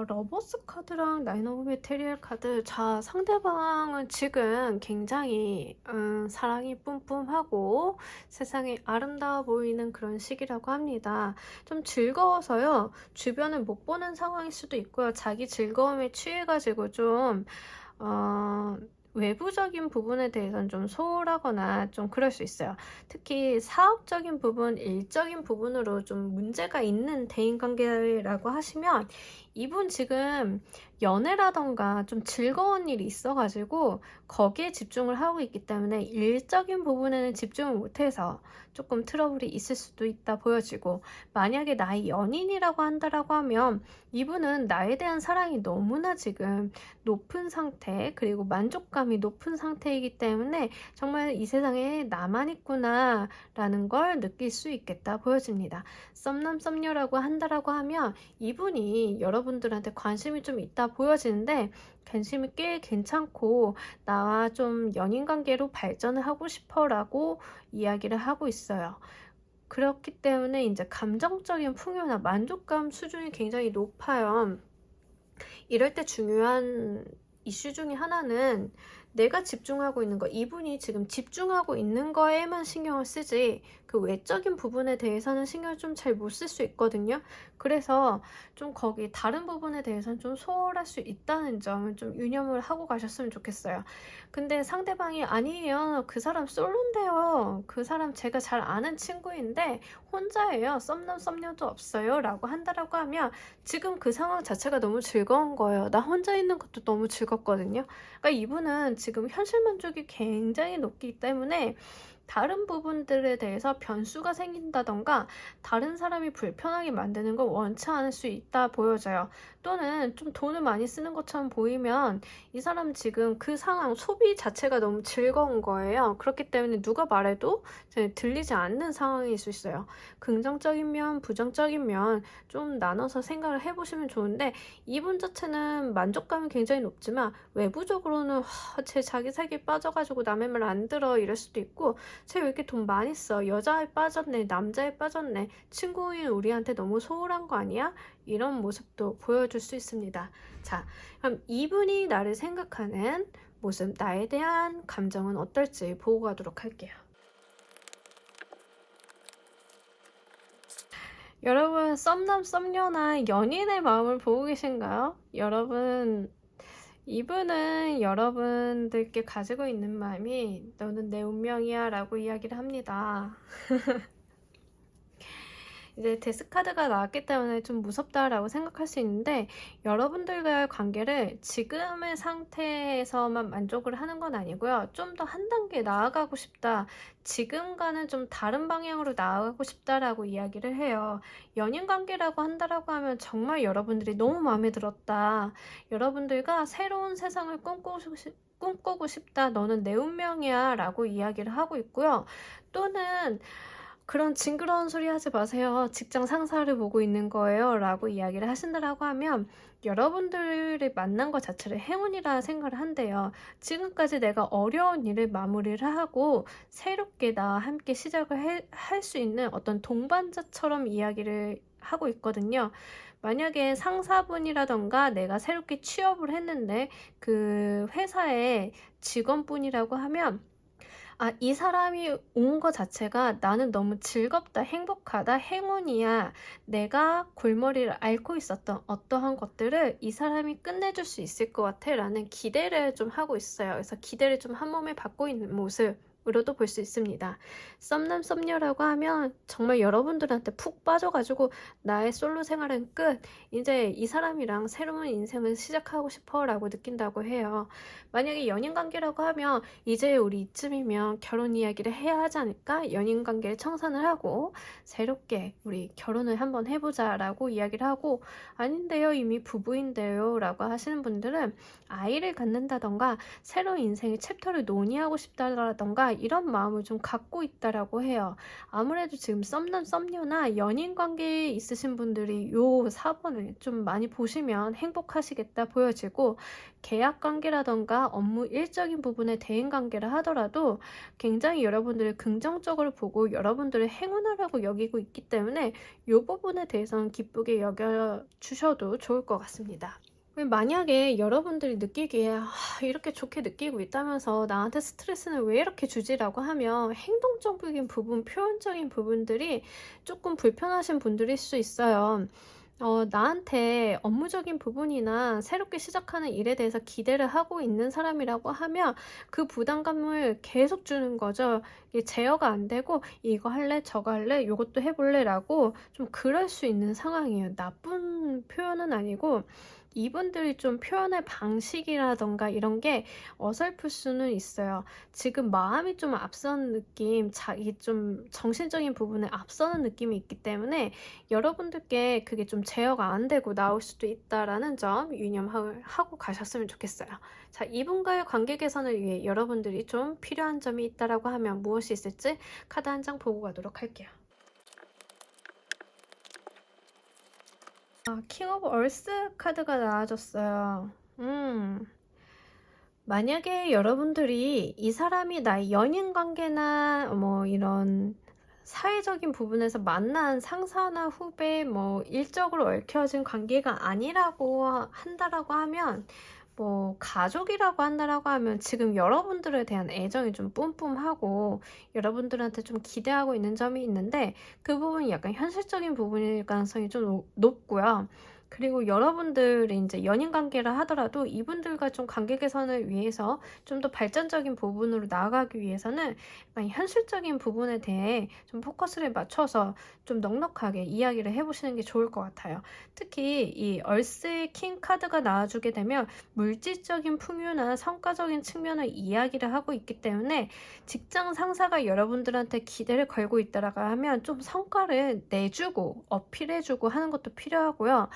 Speaker 1: 러버스 카드랑 나인 오브 메테리얼 카드. 자, 상대방은 지금 굉장히 사랑이 뿜뿜하고 세상이 아름다워 보이는 그런 시기라고 합니다. 좀 즐거워서요, 주변을 못 보는 상황일 수도 있고요, 자기 즐거움에 취해가지고 좀 외부적인 부분에 대해서는 좀 소홀하거나 좀 그럴 수 있어요. 특히 사업적인 부분, 일적인 부분으로 좀 문제가 있는 대인관계라고 하시면 이분 지금 연애라던가 좀 즐거운 일이 있어가지고 거기에 집중을 하고 있기 때문에 일적인 부분에는 집중을 못해서 조금 트러블이 있을 수도 있다 보여지고, 만약에 나의 연인이라고 한다라고 하면 이분은 나에 대한 사랑이 너무나 지금 높은 상태, 그리고 만족감이 높은 상태이기 때문에 정말 이 세상에 나만 있구나 라는 걸 느낄 수 있겠다 보여집니다. 썸남 썸녀라고 한다라고 하면 이분이 여러분들한테 관심이 좀 있다 보여지는데, 관심이 꽤 괜찮고 나와 좀 연인 관계로 발전을 하고 싶어 라고 이야기를 하고 있어요. 그렇기 때문에 이제 감정적인 풍요나 만족감 수준이 굉장히 높아요. 이럴 때 중요한 이슈 중에 하나는 내가 집중하고 있는 거, 이분이 지금 집중하고 있는 거에만 신경을 쓰지 그 외적인 부분에 대해서는 신경을 좀 잘 못 쓸 수 있거든요. 그래서 좀 거기 다른 부분에 대해서는 좀 소홀할 수 있다는 점을 좀 유념을 하고 가셨으면 좋겠어요. 근데 상대방이 아니에요, 그 사람 솔로인데요, 그 사람 제가 잘 아는 친구인데 혼자예요, 썸남 썸녀도 없어요 라고 한다라고 하면 지금 그 상황 자체가 너무 즐거운 거예요. 나 혼자 있는 것도 너무 즐겁거든요. 그러니까 이분은 지금 현실 만족이 굉장히 높기 때문에 다른 부분들에 대해서 변수가 생긴다던가 다른 사람이 불편하게 만드는 걸 원치 않을 수 있다 보여져요. 또는 좀 돈을 많이 쓰는 것처럼 보이면 이 사람 지금 그 상황, 소비 자체가 너무 즐거운 거예요. 그렇기 때문에 누가 말해도 들리지 않는 상황일 수 있어요. 긍정적인 면, 부정적인 면 좀 나눠서 생각을 해보시면 좋은데, 이분 자체는 만족감이 굉장히 높지만 외부적으로는 쟤 자기 세계에 빠져가지고 남의 말 안 들어 이럴 수도 있고, 쟤 왜 이렇게 돈 많이 써, 여자에 빠졌네, 남자에 빠졌네, 친구인 우리한테 너무 소홀한 거 아니야? 이런 모습도 보여줄 수 있습니다. 자, 그럼 이분이 나를 생각하는 모습, 나에 대한 감정은 어떨지 보고 가도록 할게요. 여러분, 썸남 썸녀나 연인의 마음을 보고 계신가요? 여러분, 이분은 여러분들께 가지고 있는 마음이 너는 내 운명이야 라고 이야기를 합니다. 이제 데스카드가 나왔기 때문에 좀 무섭다라고 생각할 수 있는데, 여러분들과의 관계를 지금의 상태에서만 만족을 하는 건 아니고요. 좀 더 한 단계 나아가고 싶다, 지금과는 좀 다른 방향으로 나아가고 싶다라고 이야기를 해요. 연인 관계라고 한다라고 하면 정말 여러분들이 너무 마음에 들었다, 여러분들과 새로운 세상을 꿈꾸고 싶다, 너는 내 운명이야 라고 이야기를 하고 있고요. 또는 그런 징그러운 소리 하지 마세요, 직장 상사를 보고 있는 거예요 라고 이야기를 하신다라고 하면 여러분들을 만난 것 자체를 행운이라 생각을 한대요. 지금까지 내가 어려운 일을 마무리를 하고 새롭게 나와 함께 시작을 할 수 있는 어떤 동반자처럼 이야기를 하고 있거든요. 만약에 상사분이라던가 내가 새롭게 취업을 했는데 그 회사의 직원분이라고 하면, 이 사람이 온 거 자체가 나는 너무 즐겁다, 행복하다, 행운이야, 내가 골머리를 앓고 있었던 어떠한 것들을 이 사람이 끝내줄 수 있을 것 같아 라는 기대를 좀 하고 있어요. 그래서 기대를 좀 한 몸에 받고 있는 모습 으로도 볼 수 있습니다. 썸남 썸녀라고 하면 정말 여러분들한테 푹 빠져가지고 나의 솔로 생활은 끝, 이제 이 사람이랑 새로운 인생을 시작하고 싶어 라고 느낀다고 해요. 만약에 연인관계라고 하면 이제 우리 이쯤이면 결혼 이야기를 해야 하지 않을까, 연인관계를 청산을 하고 새롭게 우리 결혼을 한번 해보자 라고 이야기를 하고, 아닌데요, 이미 부부인데요 라고 하시는 분들은 아이를 갖는다던가 새로운 인생의 챕터를 논의하고 싶다라던가 이런 마음을 좀 갖고 있다라고 해요. 아무래도 지금 썸남 썸녀나 연인 관계에 있으신 분들이 요 4번을 좀 많이 보시면 행복하시겠다 보여지고, 계약 관계라던가 업무 일적인 부분의 대인 관계를 하더라도 굉장히 여러분들을 긍정적으로 보고 여러분들을 행운하라고 여기고 있기 때문에 이 부분에 대해서는 기쁘게 여겨주셔도 좋을 것 같습니다. 만약에 여러분들이 느끼기에 이렇게 좋게 느끼고 있다면서 나한테 스트레스는 왜 이렇게 주지라고 하면 행동적인 부분, 표현적인 부분들이 조금 불편하신 분들일 수 있어요. 나한테 업무적인 부분이나 새롭게 시작하는 일에 대해서 기대를 하고 있는 사람이라고 하면 그 부담감을 계속 주는 거죠. 이게 제어가 안 되고 "이거 할래? 저거 할래? 요것도 해 볼래?"라고 좀 그럴 수 있는 상황이에요. 나쁜 표현은 아니고 이분들이 좀 표현의 방식이라든가 이런 게 어설플 수는 있어요. 지금 마음이 좀 앞서는 느낌, 자기 좀 정신적인 부분에 앞서는 느낌이 있기 때문에 여러분들께 그게 좀 제어가 안 되고 나올 수도 있다라는 점 유념하고 가셨으면 좋겠어요. 자, 이분과의 관계 개선을 위해 여러분들이 좀 필요한 점이 있다라고 하면 무엇이 있을지 카드 한 장 보고 가도록 할게요. 킹 오브 얼스 카드가 나와줬어요. 만약에 여러분들이 이 사람이 나의 연인 관계나 뭐 이런 사회적인 부분에서 만난 상사나 후배, 뭐 일적으로 얽혀진 관계가 아니라고 한다라고 하면, 뭐 가족이라고 한다라고 하면 지금 여러분들에 대한 애정이 좀 뿜뿜하고 여러분들한테 좀 기대하고 있는 점이 있는데, 그 부분이 약간 현실적인 부분일 가능성이 좀 높고요. 그리고 여러분들이 이제 연인 관계라 하더라도 이분들과 좀 관계 개선을 위해서 좀 더 발전적인 부분으로 나아가기 위해서는 약간 현실적인 부분에 대해 좀 포커스를 맞춰서 좀 넉넉하게 이야기를 해보시는 게 좋을 것 같아요. 특히 이 얼스의 킹 카드가 나와주게 되면 물질적인 풍요나 성과적인 측면을 이야기를 하고 있기 때문에 직장 상사가 여러분들한테 기대를 걸고 있다라고 하면 좀 성과를 내주고 어필해주고 하는 것도 필요하고요.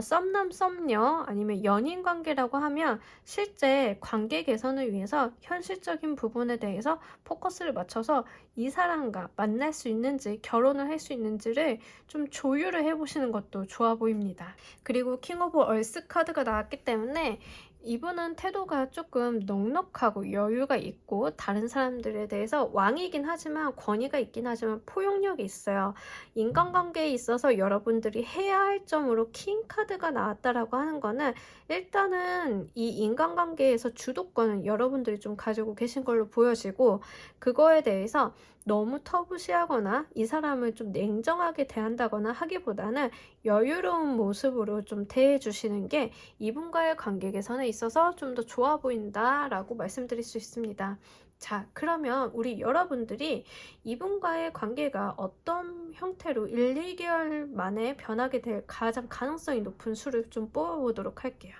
Speaker 1: 썸남 썸녀 아니면 연인 관계라고 하면 실제 관계 개선을 위해서 현실적인 부분에 대해서 포커스를 맞춰서 이 사람과 만날 수 있는지 결혼을 할 수 있는지를 좀 조율을 해보시는 것도 좋아 보입니다. 그리고 킹 오브 얼스 카드가 나왔기 때문에 이분은 태도가 조금 넉넉하고 여유가 있고 다른 사람들에 대해서 왕이긴 하지만 권위가 있긴 하지만 포용력이 있어요. 인간관계에 있어서 여러분들이 해야 할 점으로 킹 카드가 나왔다라고 하는 거는 일단은 이 인간관계에서 주도권은 여러분들이 좀 가지고 계신 걸로 보여지고, 그거에 대해서 너무 터부시하거나 이 사람을 좀 냉정하게 대한다거나 하기보다는 여유로운 모습으로 좀 대해 주시는 게 이분과의 관계 개선에 있어서 좀 더 좋아 보인다라고 말씀드릴 수 있습니다. 자, 그러면 우리 여러분들이 이분과의 관계가 어떤 형태로 1, 2개월 만에 변하게 될 가장 가능성이 높은 수를 좀 뽑아보도록 할게요.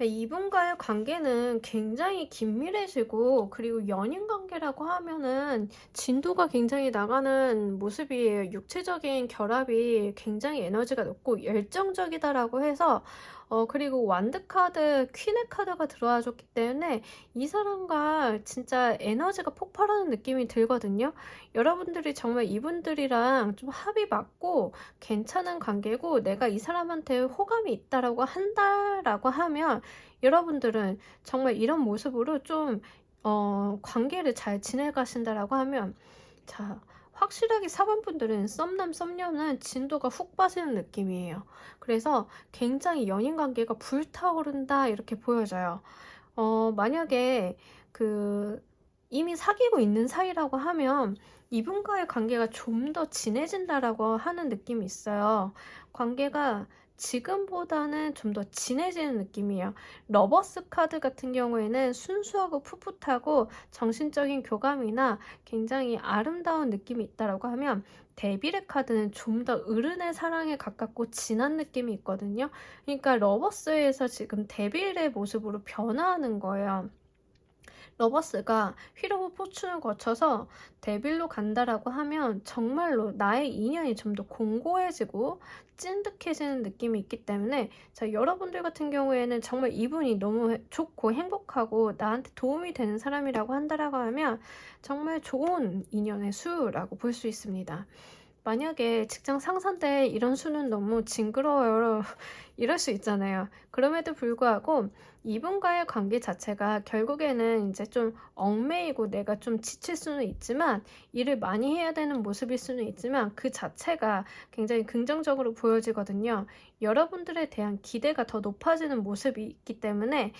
Speaker 1: 이분과의 관계는 굉장히 긴밀해지고, 그리고 연인 관계라고 하면은 진도가 굉장히 나가는 모습이에요. 육체적인 결합이 굉장히 에너지가 높고 열정적이다라고 해서 그리고 완드 카드, 퀸의 카드가 들어와 줬기 때문에 이 사람과 진짜 에너지가 폭발하는 느낌이 들거든요. 여러분들이 정말 이분들이랑 좀 합이 맞고 괜찮은 관계고 내가 이 사람한테 호감이 있다라고 한다라고 하면 여러분들은 정말 이런 모습으로 좀 관계를 잘 지내가신다라고 하면, 자, 확실하게 4번 분들은 썸남 썸녀는 진도가 훅 빠지는 느낌이에요. 그래서 굉장히 연인 관계가 불타오른다 이렇게 보여져요. 만약에 그 이미 사귀고 있는 사이라고 하면 이분과의 관계가 좀 더 진해진다라고 하는 느낌이 있어요. 관계가 지금보다는 좀 더 진해지는 느낌이에요. 러버스 카드 같은 경우에는 순수하고 풋풋하고 정신적인 교감이나 굉장히 아름다운 느낌이 있다라고 하면, 데빌의 카드는 좀 더 어른의 사랑에 가깝고 진한 느낌이 있거든요. 그러니까 러버스에서 지금 데빌의 모습으로 변화하는 거예요. 러버스가 휠 오브 포춘을 거쳐서 데빌로 간다라고 하면 정말로 나의 인연이 좀 더 공고해지고 찐득해지는 느낌이 있기 때문에, 자, 여러분들 같은 경우에는 정말 이분이 너무 좋고 행복하고 나한테 도움이 되는 사람이라고 한다라고 하면 정말 좋은 인연의 수라고 볼 수 있습니다. 만약에 직장 상사인데 이런 수는 너무 징그러워요. 이럴 수 있잖아요. 그럼에도 불구하고 이분과의 관계 자체가 결국에는 이제 좀 얽매이고 내가 좀 지칠 수는 있지만 일을 많이 해야 되는 모습일 수는 있지만 그 자체가 굉장히 긍정적으로 보여지거든요. 여러분들에 대한 기대가 더 높아지는 모습이 있기 때문에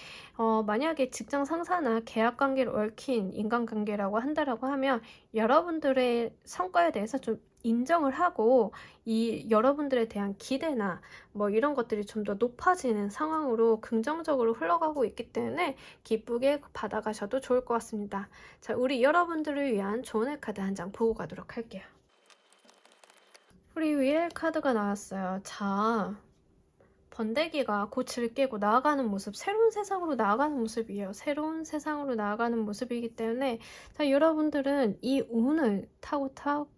Speaker 1: 만약에 직장 상사나 계약 관계를 얽힌 인간관계라고 한다라고 하면 여러분들의 성과에 대해서 좀 인정을 하고 이 여러분들에 대한 기대나 뭐 이런 것들이 좀 더 높아지는 상황으로 긍정적으로 흘러가고 있기 때문에 기쁘게 받아가셔도 좋을 것 같습니다. 자, 우리 여러분들을 위한 좋은 카드 한 장 보고 가도록 할게요. 우리 위엘 카드가 나왔어요. 자, 번데기가 고치를 깨고 나아가는 모습, 새로운 세상으로 나아가는 모습이에요. 새로운 세상으로 나아가는 모습이기 때문에 자, 여러분들은 이 운을 타고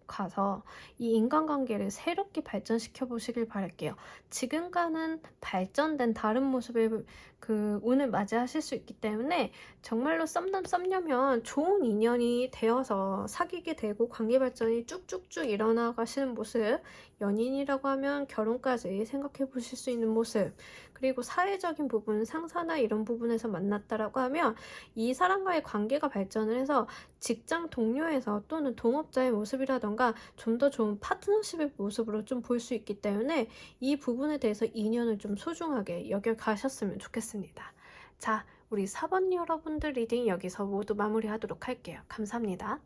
Speaker 1: 가서 이 인간관계를 새롭게 발전시켜 보시길 바랄게요. 지금과는 발전된 다른 모습의 그 운을 맞이하실 수 있기 때문에 정말로 썸남썸녀면 좋은 인연이 되어서 사귀게 되고 관계 발전이 쭉쭉쭉 일어나 가시는 모습, 연인이라고 하면 결혼까지 생각해 보실 수 있는 모습, 그리고 사회적인 부분, 상사나 이런 부분에서 만났다라고 하면 이 사람과의 관계가 발전을 해서 직장 동료에서 또는 동업자의 모습이라던가 좀 더 좋은 파트너십의 모습으로 좀 볼 수 있기 때문에 이 부분에 대해서 인연을 좀 소중하게 여겨가셨으면 좋겠습니다. 자, 우리 4번 여러분들 리딩 여기서 모두 마무리하도록 할게요. 감사합니다.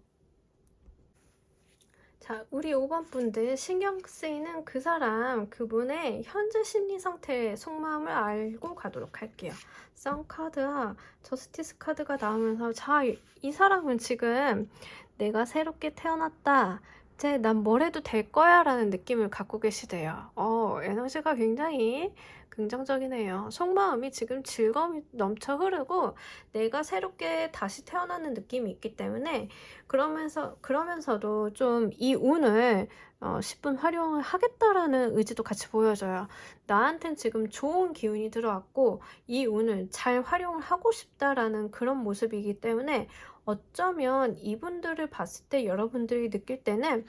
Speaker 1: 자, 우리 5번 분들 신경 쓰이는 그 사람, 그분의 현재 심리 상태, 속마음을 알고 가도록 할게요. 썬 카드와 저스티스 카드가 나오면서 자, 이 사람은 지금 내가 새롭게 태어났다. 이제 난 뭘 해도 될 거야 라는 느낌을 갖고 계시대요. 에너지가 굉장히 긍정적이네요. 속마음이 지금 즐거움이 넘쳐 흐르고 내가 새롭게 다시 태어나는 느낌이 있기 때문에 그러면서도 좀 이 운을 10분 활용을 하겠다라는 의지도 같이 보여져요. 나한텐 지금 좋은 기운이 들어왔고 이 운을 잘 활용을 하고 싶다라는 그런 모습이기 때문에 어쩌면 이분들을 봤을 때 여러분들이 느낄 때는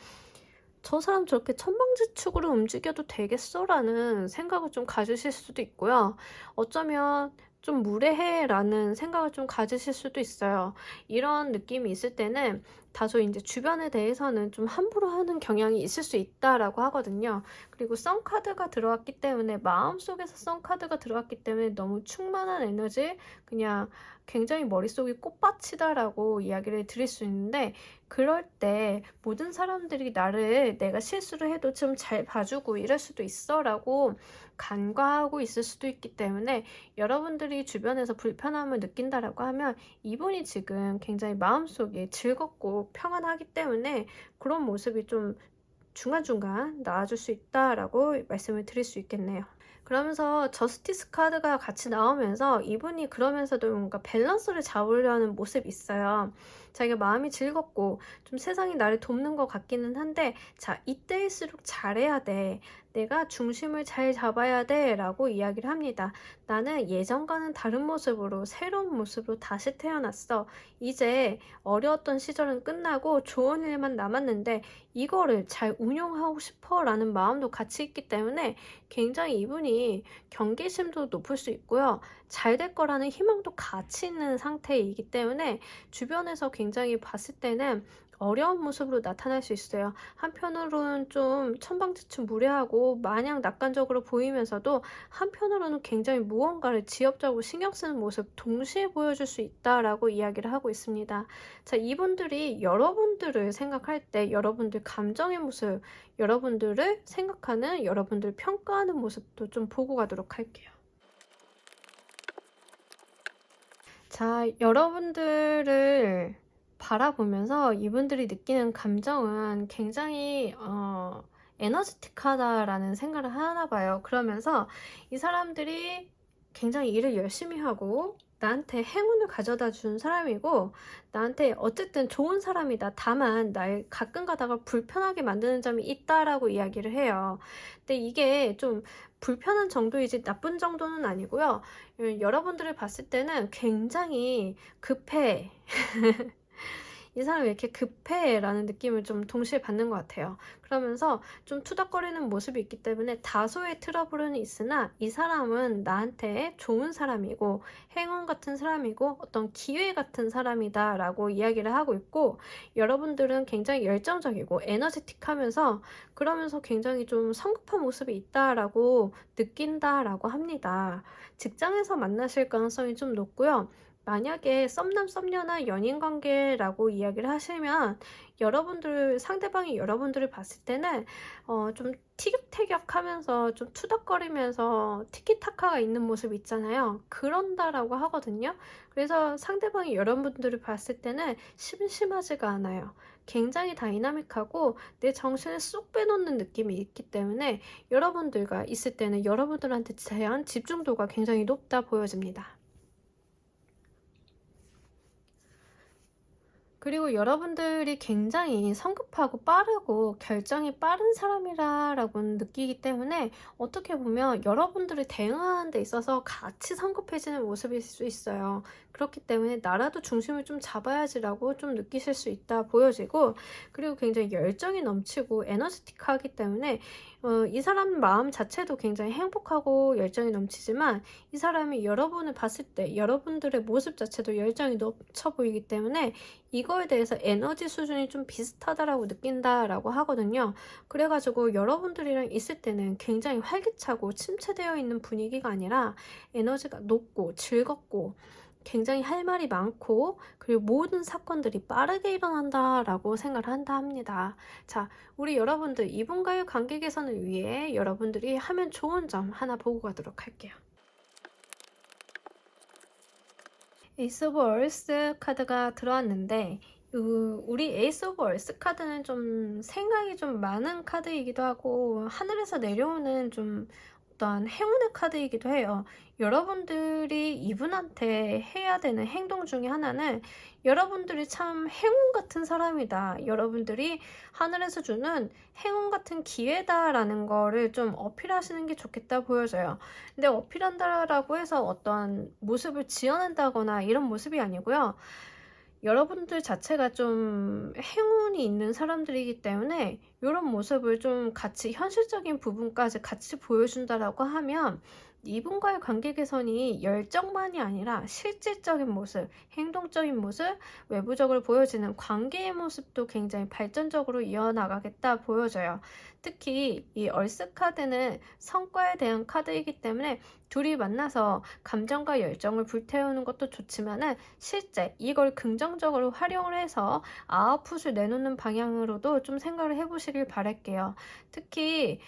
Speaker 1: 저 사람 저렇게 천방지축으로 움직여도 되겠어? 라는 생각을 좀 가지실 수도 있고요. 어쩌면 좀 무례해 라는 생각을 좀 가지실 수도 있어요. 이런 느낌이 있을 때는 다소 이제 주변에 대해서는 좀 함부로 하는 경향이 있을 수 있다라고 하거든요. 그리고 썬카드가 들어왔기 때문에 마음속에서 썬카드가 들어왔기 때문에 너무 충만한 에너지, 그냥 굉장히 머릿속이 꽃밭이다라고 이야기를 드릴 수 있는데 그럴 때 모든 사람들이 나를 내가 실수를 해도 좀 잘 봐주고 이럴 수도 있어 라고 간과하고 있을 수도 있기 때문에 여러분들이 주변에서 불편함을 느낀다라고 하면 이분이 지금 굉장히 마음속에 즐겁고 평안하기 때문에 그런 모습이 좀 중간중간 나아질 수 있다라고 말씀을 드릴 수 있겠네요. 그러면서 저스티스 카드가 같이 나오면서 이분이 그러면서도 뭔가 밸런스를 잡으려는 모습이 있어요. 자기가 마음이 즐겁고 좀 세상이 나를 돕는 것 같기는 한데 자, 이때일수록 잘해야 돼. 내가 중심을 잘 잡아야 돼 라고 이야기를 합니다. 나는 예전과는 다른 모습으로 새로운 모습으로 다시 태어났어. 이제 어려웠던 시절은 끝나고 좋은 일만 남았는데 이거를 잘 운용하고 싶어 라는 마음도 같이 있기 때문에 굉장히 이분이 경계심도 높을 수 있고요. 잘 될 거라는 희망도 같이 있는 상태이기 때문에 주변에서 굉장히 봤을 때는 어려운 모습으로 나타날 수 있어요. 한편으로는 좀 천방지축 무례하고 마냥 낙관적으로 보이면서도 한편으로는 굉장히 무언가를 지엽적으로 신경 쓰는 모습 동시에 보여줄 수 있다라고 이야기를 하고 있습니다. 자, 이분들이 여러분들을 생각할 때 여러분들 감정의 모습, 여러분들을 생각하는, 여러분들을 평가하는 모습도 좀 보고 가도록 할게요. 자, 여러분들을 바라보면서 이분들이 느끼는 감정은 굉장히 에너지틱하다라는 생각을 하나 봐요. 그러면서 이 사람들이 굉장히 일을 열심히 하고 나한테 행운을 가져다 준 사람이고 나한테 어쨌든 좋은 사람이다. 다만 날 가끔 가다가 불편하게 만드는 점이 있다라고 이야기를 해요. 근데 이게 좀 불편한 정도이지 나쁜 정도는 아니고요. 여러분들을 봤을 때는 굉장히 급해. 이 사람이 왜 이렇게 급해? 라는 느낌을 좀 동시에 받는 것 같아요. 그러면서 좀 투닥거리는 모습이 있기 때문에 다소의 트러블은 있으나 이 사람은 나한테 좋은 사람이고 행운 같은 사람이고 어떤 기회 같은 사람이다 라고 이야기를 하고 있고, 여러분들은 굉장히 열정적이고 에너제틱하면서 그러면서 굉장히 좀 성급한 모습이 있다라고 느낀다라고 합니다. 직장에서 만나실 가능성이 좀 높고요. 만약에 썸남 썸녀나 연인 관계라고 이야기를 하시면 상대방이 여러분들을 봤을 때는 좀 티격태격하면서 좀 투닥거리면서 티키타카가 있는 모습 있잖아요. 그런다라고 하거든요. 그래서 상대방이 여러분들을 봤을 때는 심심하지가 않아요. 굉장히 다이나믹하고 내 정신을 쏙 빼놓는 느낌이 있기 때문에 여러분들과 있을 때는 여러분들한테 대한 집중도가 굉장히 높다 보여집니다. 그리고 여러분들이 굉장히 성급하고 빠르고 결정이 빠른 사람이라고 느끼기 때문에 어떻게 보면 여러분들을 대응하는 데 있어서 같이 성급해지는 모습일 수 있어요. 그렇기 때문에 나라도 중심을 좀 잡아야지라고 좀 느끼실 수 있다 보여지고, 그리고 굉장히 열정이 넘치고 에너지틱하기 때문에 이 사람 마음 자체도 굉장히 행복하고 열정이 넘치지만 이 사람이 여러분을 봤을 때 여러분들의 모습 자체도 열정이 넘쳐 보이기 때문에 이거에 대해서 에너지 수준이 좀 비슷하다라고 느낀다라고 하거든요. 그래가지고 여러분들이랑 있을 때는 굉장히 활기차고 침체되어 있는 분위기가 아니라 에너지가 높고 즐겁고 굉장히 할 말이 많고, 그리고 모든 사건들이 빠르게 일어난다라고 생각을 한다 합니다. 자, 우리 여러분들 이분과의 관계 개선을 위해 여러분들이 하면 좋은 점 하나 보고 가도록 할게요. 에이스 오브 얼스 카드가 들어왔는데 우리 에이스 오브 얼스 카드는 좀 생각이 좀 많은 카드이기도 하고 하늘에서 내려오는 좀 어떤 행운의 카드이기도 해요. 여러분들이 이분한테 해야 되는 행동 중에 하나는 여러분들이 참 행운 같은 사람이다, 여러분들이 하늘에서 주는 행운 같은 기회다라는 거를 좀 어필하시는 게 좋겠다 보여져요. 근데 어필한다라고 해서 어떤 모습을 지어낸다거나 이런 모습이 아니고요. 여러분들 자체가 좀 행운이 있는 사람들이기 때문에 이런 모습을 좀 같이 현실적인 부분까지 같이 보여준다라고 하면 이분과의 관계 개선이 열정만이 아니라 실질적인 모습, 행동적인 모습, 외부적으로 보여지는 관계의 모습도 굉장히 발전적으로 이어나가겠다 보여져요. 특히 이 얼스 카드는 성과에 대한 카드이기 때문에 둘이 만나서 감정과 열정을 불태우는 것도 좋지만은 실제 이걸 긍정적으로 활용을 해서 아웃풋을 내놓는 방향으로도 좀 생각을 해보시길 바랄게요. 특히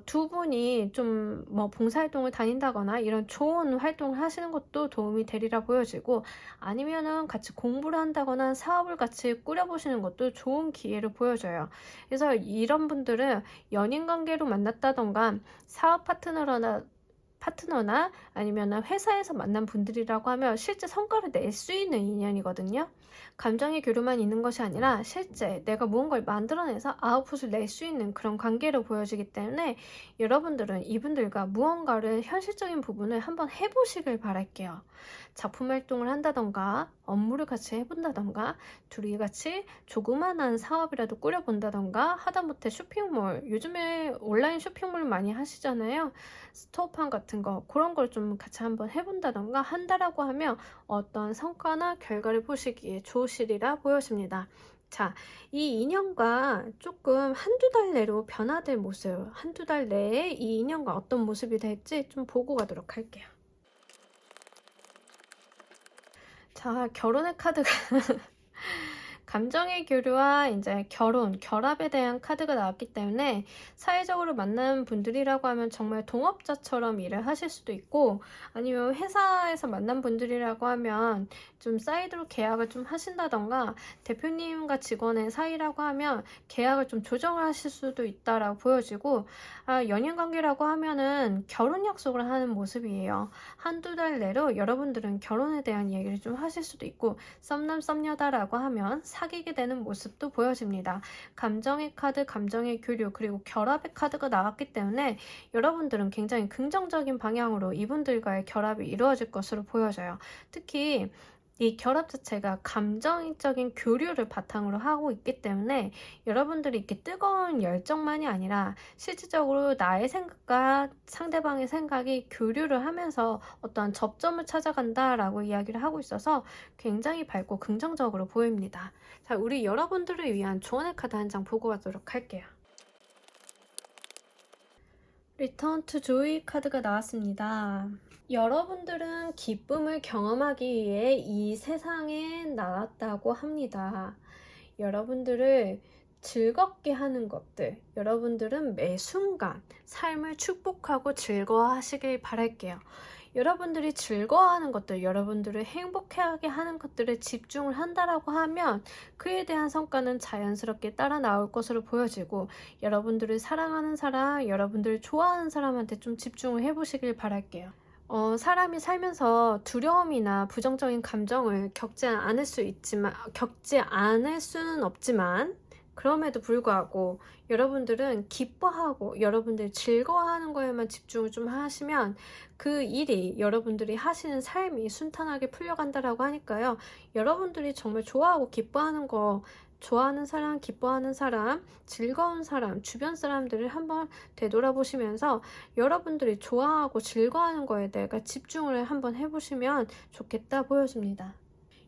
Speaker 1: 두 분이 좀 뭐 봉사활동을 다닌다거나 이런 좋은 활동을 하시는 것도 도움이 되리라 보여지고, 아니면은 같이 공부를 한다거나 사업을 같이 꾸려보시는 것도 좋은 기회를 보여줘요. 그래서 이런 분들은 연인 관계로 만났다던가 사업 파트너나 아니면 회사에서 만난 분들이라고 하면 실제 성과를 낼 수 있는 인연이거든요. 감정의 교류만 있는 것이 아니라 실제 내가 무언가를 만들어내서 아웃풋을 낼 수 있는 그런 관계로 보여지기 때문에 여러분들은 이분들과 무언가를 현실적인 부분을 한번 해보시길 바랄게요. 작품 활동을 한다던가 업무를 같이 해본다던가 둘이 같이 조그만한 사업이라도 꾸려본다던가 하다못해 쇼핑몰, 요즘에 온라인 쇼핑몰 많이 하시잖아요. 스토어판 같은 거, 그런 걸 좀 같이 한번 해본다던가 한다라고 하면 어떤 성과나 결과를 보시기에 좋으시리라 보여집니다. 자, 이 인연과 조금 한두 달 내로 변화될 모습, 한두 달 내에 이 인연과 어떤 모습이 될지 좀 보고 가도록 할게요. 자, 결혼의 카드가 감정의 교류와 이제 결혼, 결합에 대한 카드가 나왔기 때문에 사회적으로 만난 분들이라고 하면 정말 동업자처럼 일을 하실 수도 있고, 아니면 회사에서 만난 분들이라고 하면 좀 사이드로 계약을 좀 하신다던가, 대표님과 직원의 사이라고 하면 계약을 좀 조정을 하실 수도 있다라고 보여지고, 연인 관계라고 하면은 결혼 약속을 하는 모습이에요. 한두 달 내로 여러분들은 결혼에 대한 얘기를 좀 하실 수도 있고, 썸남 썸녀다라고 하면 사귀게 되는 모습도 보여집니다. 감정의 카드, 감정의 교류, 그리고 결합의 카드가 나왔기 때문에 여러분들은 굉장히 긍정적인 방향으로 이분들과의 결합이 이루어질 것으로 보여져요. 특히 이 결합 자체가 감정적인 교류를 바탕으로 하고 있기 때문에 여러분들이 이렇게 뜨거운 열정만이 아니라 실질적으로 나의 생각과 상대방의 생각이 교류를 하면서 어떠한 접점을 찾아간다라고 이야기를 하고 있어서 굉장히 밝고 긍정적으로 보입니다. 자, 우리 여러분들을 위한 조언의 카드 한 장 보고 가도록 할게요. 리턴 투 조이 카드가 나왔습니다. 여러분들은 기쁨을 경험하기 위해 이 세상에 나왔다고 합니다. 여러분들을 즐겁게 하는 것들, 여러분들은 매 순간 삶을 축복하고 즐거워하시길 바랄게요. 여러분들이 즐거워하는 것들, 여러분들을 행복하게 하는 것들에 집중을 한다라고 하면 그에 대한 성과는 자연스럽게 따라 나올 것으로 보여지고, 여러분들을 사랑하는 사람, 여러분들을 좋아하는 사람한테 좀 집중을 해보시길 바랄게요. 사람이 살면서 두려움이나 부정적인 감정을 겪지 않을 수는 없지만, 그럼에도 불구하고 여러분들은 기뻐하고 여러분들이 즐거워하는 거에만 집중을 좀 하시면 그 일이, 여러분들이 하시는 삶이 순탄하게 풀려간다라고 하니까요. 여러분들이 정말 좋아하고 기뻐하는 거, 좋아하는 사람, 기뻐하는 사람, 즐거운 사람, 주변 사람들을 한번 되돌아보시면서 여러분들이 좋아하고 즐거워하는 거에 대해 집중을 한번 해보시면 좋겠다 보여집니다.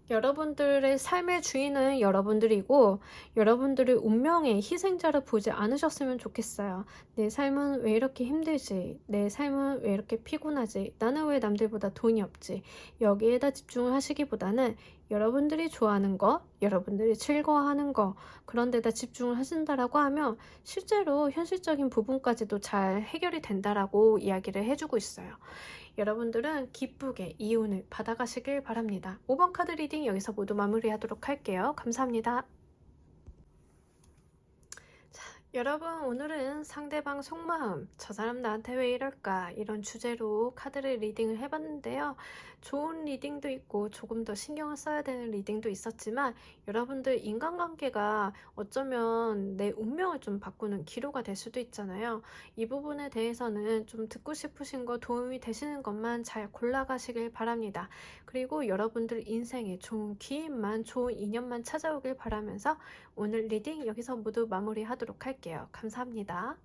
Speaker 1: 여러분들의 삶의 주인은 여러분들이고, 여러분들의 운명의 희생자를 보지 않으셨으면 좋겠어요. 내 삶은 왜 이렇게 힘들지? 내 삶은 왜 이렇게 피곤하지? 나는 왜 남들보다 돈이 없지? 여기에다 집중을 하시기보다는 여러분들이 좋아하는 거, 여러분들이 즐거워하는 거, 그런 데다 집중을 하신다라고 하면 실제로 현실적인 부분까지도 잘 해결이 된다라고 이야기를 해주고 있어요. 여러분들은 기쁘게 이윤을 받아가시길 바랍니다. 5번 카드 리딩 여기서 모두 마무리하도록 할게요. 감사합니다. 여러분, 오늘은 상대방 속마음, 저 사람 나한테 왜 이럴까, 이런 주제로 카드를 리딩을 해봤는데요. 좋은 리딩도 있고 조금 더 신경을 써야 되는 리딩도 있었지만, 여러분들 인간관계가 어쩌면 내 운명을 좀 바꾸는 기로가 될 수도 있잖아요. 이 부분에 대해서는 좀 듣고 싶으신 거, 도움이 되시는 것만 잘 골라가시길 바랍니다. 그리고 여러분들 인생에 좋은 기회만, 좋은 인연만 찾아오길 바라면서 오늘 리딩 여기서 모두 마무리하도록 할게요. 감사합니다.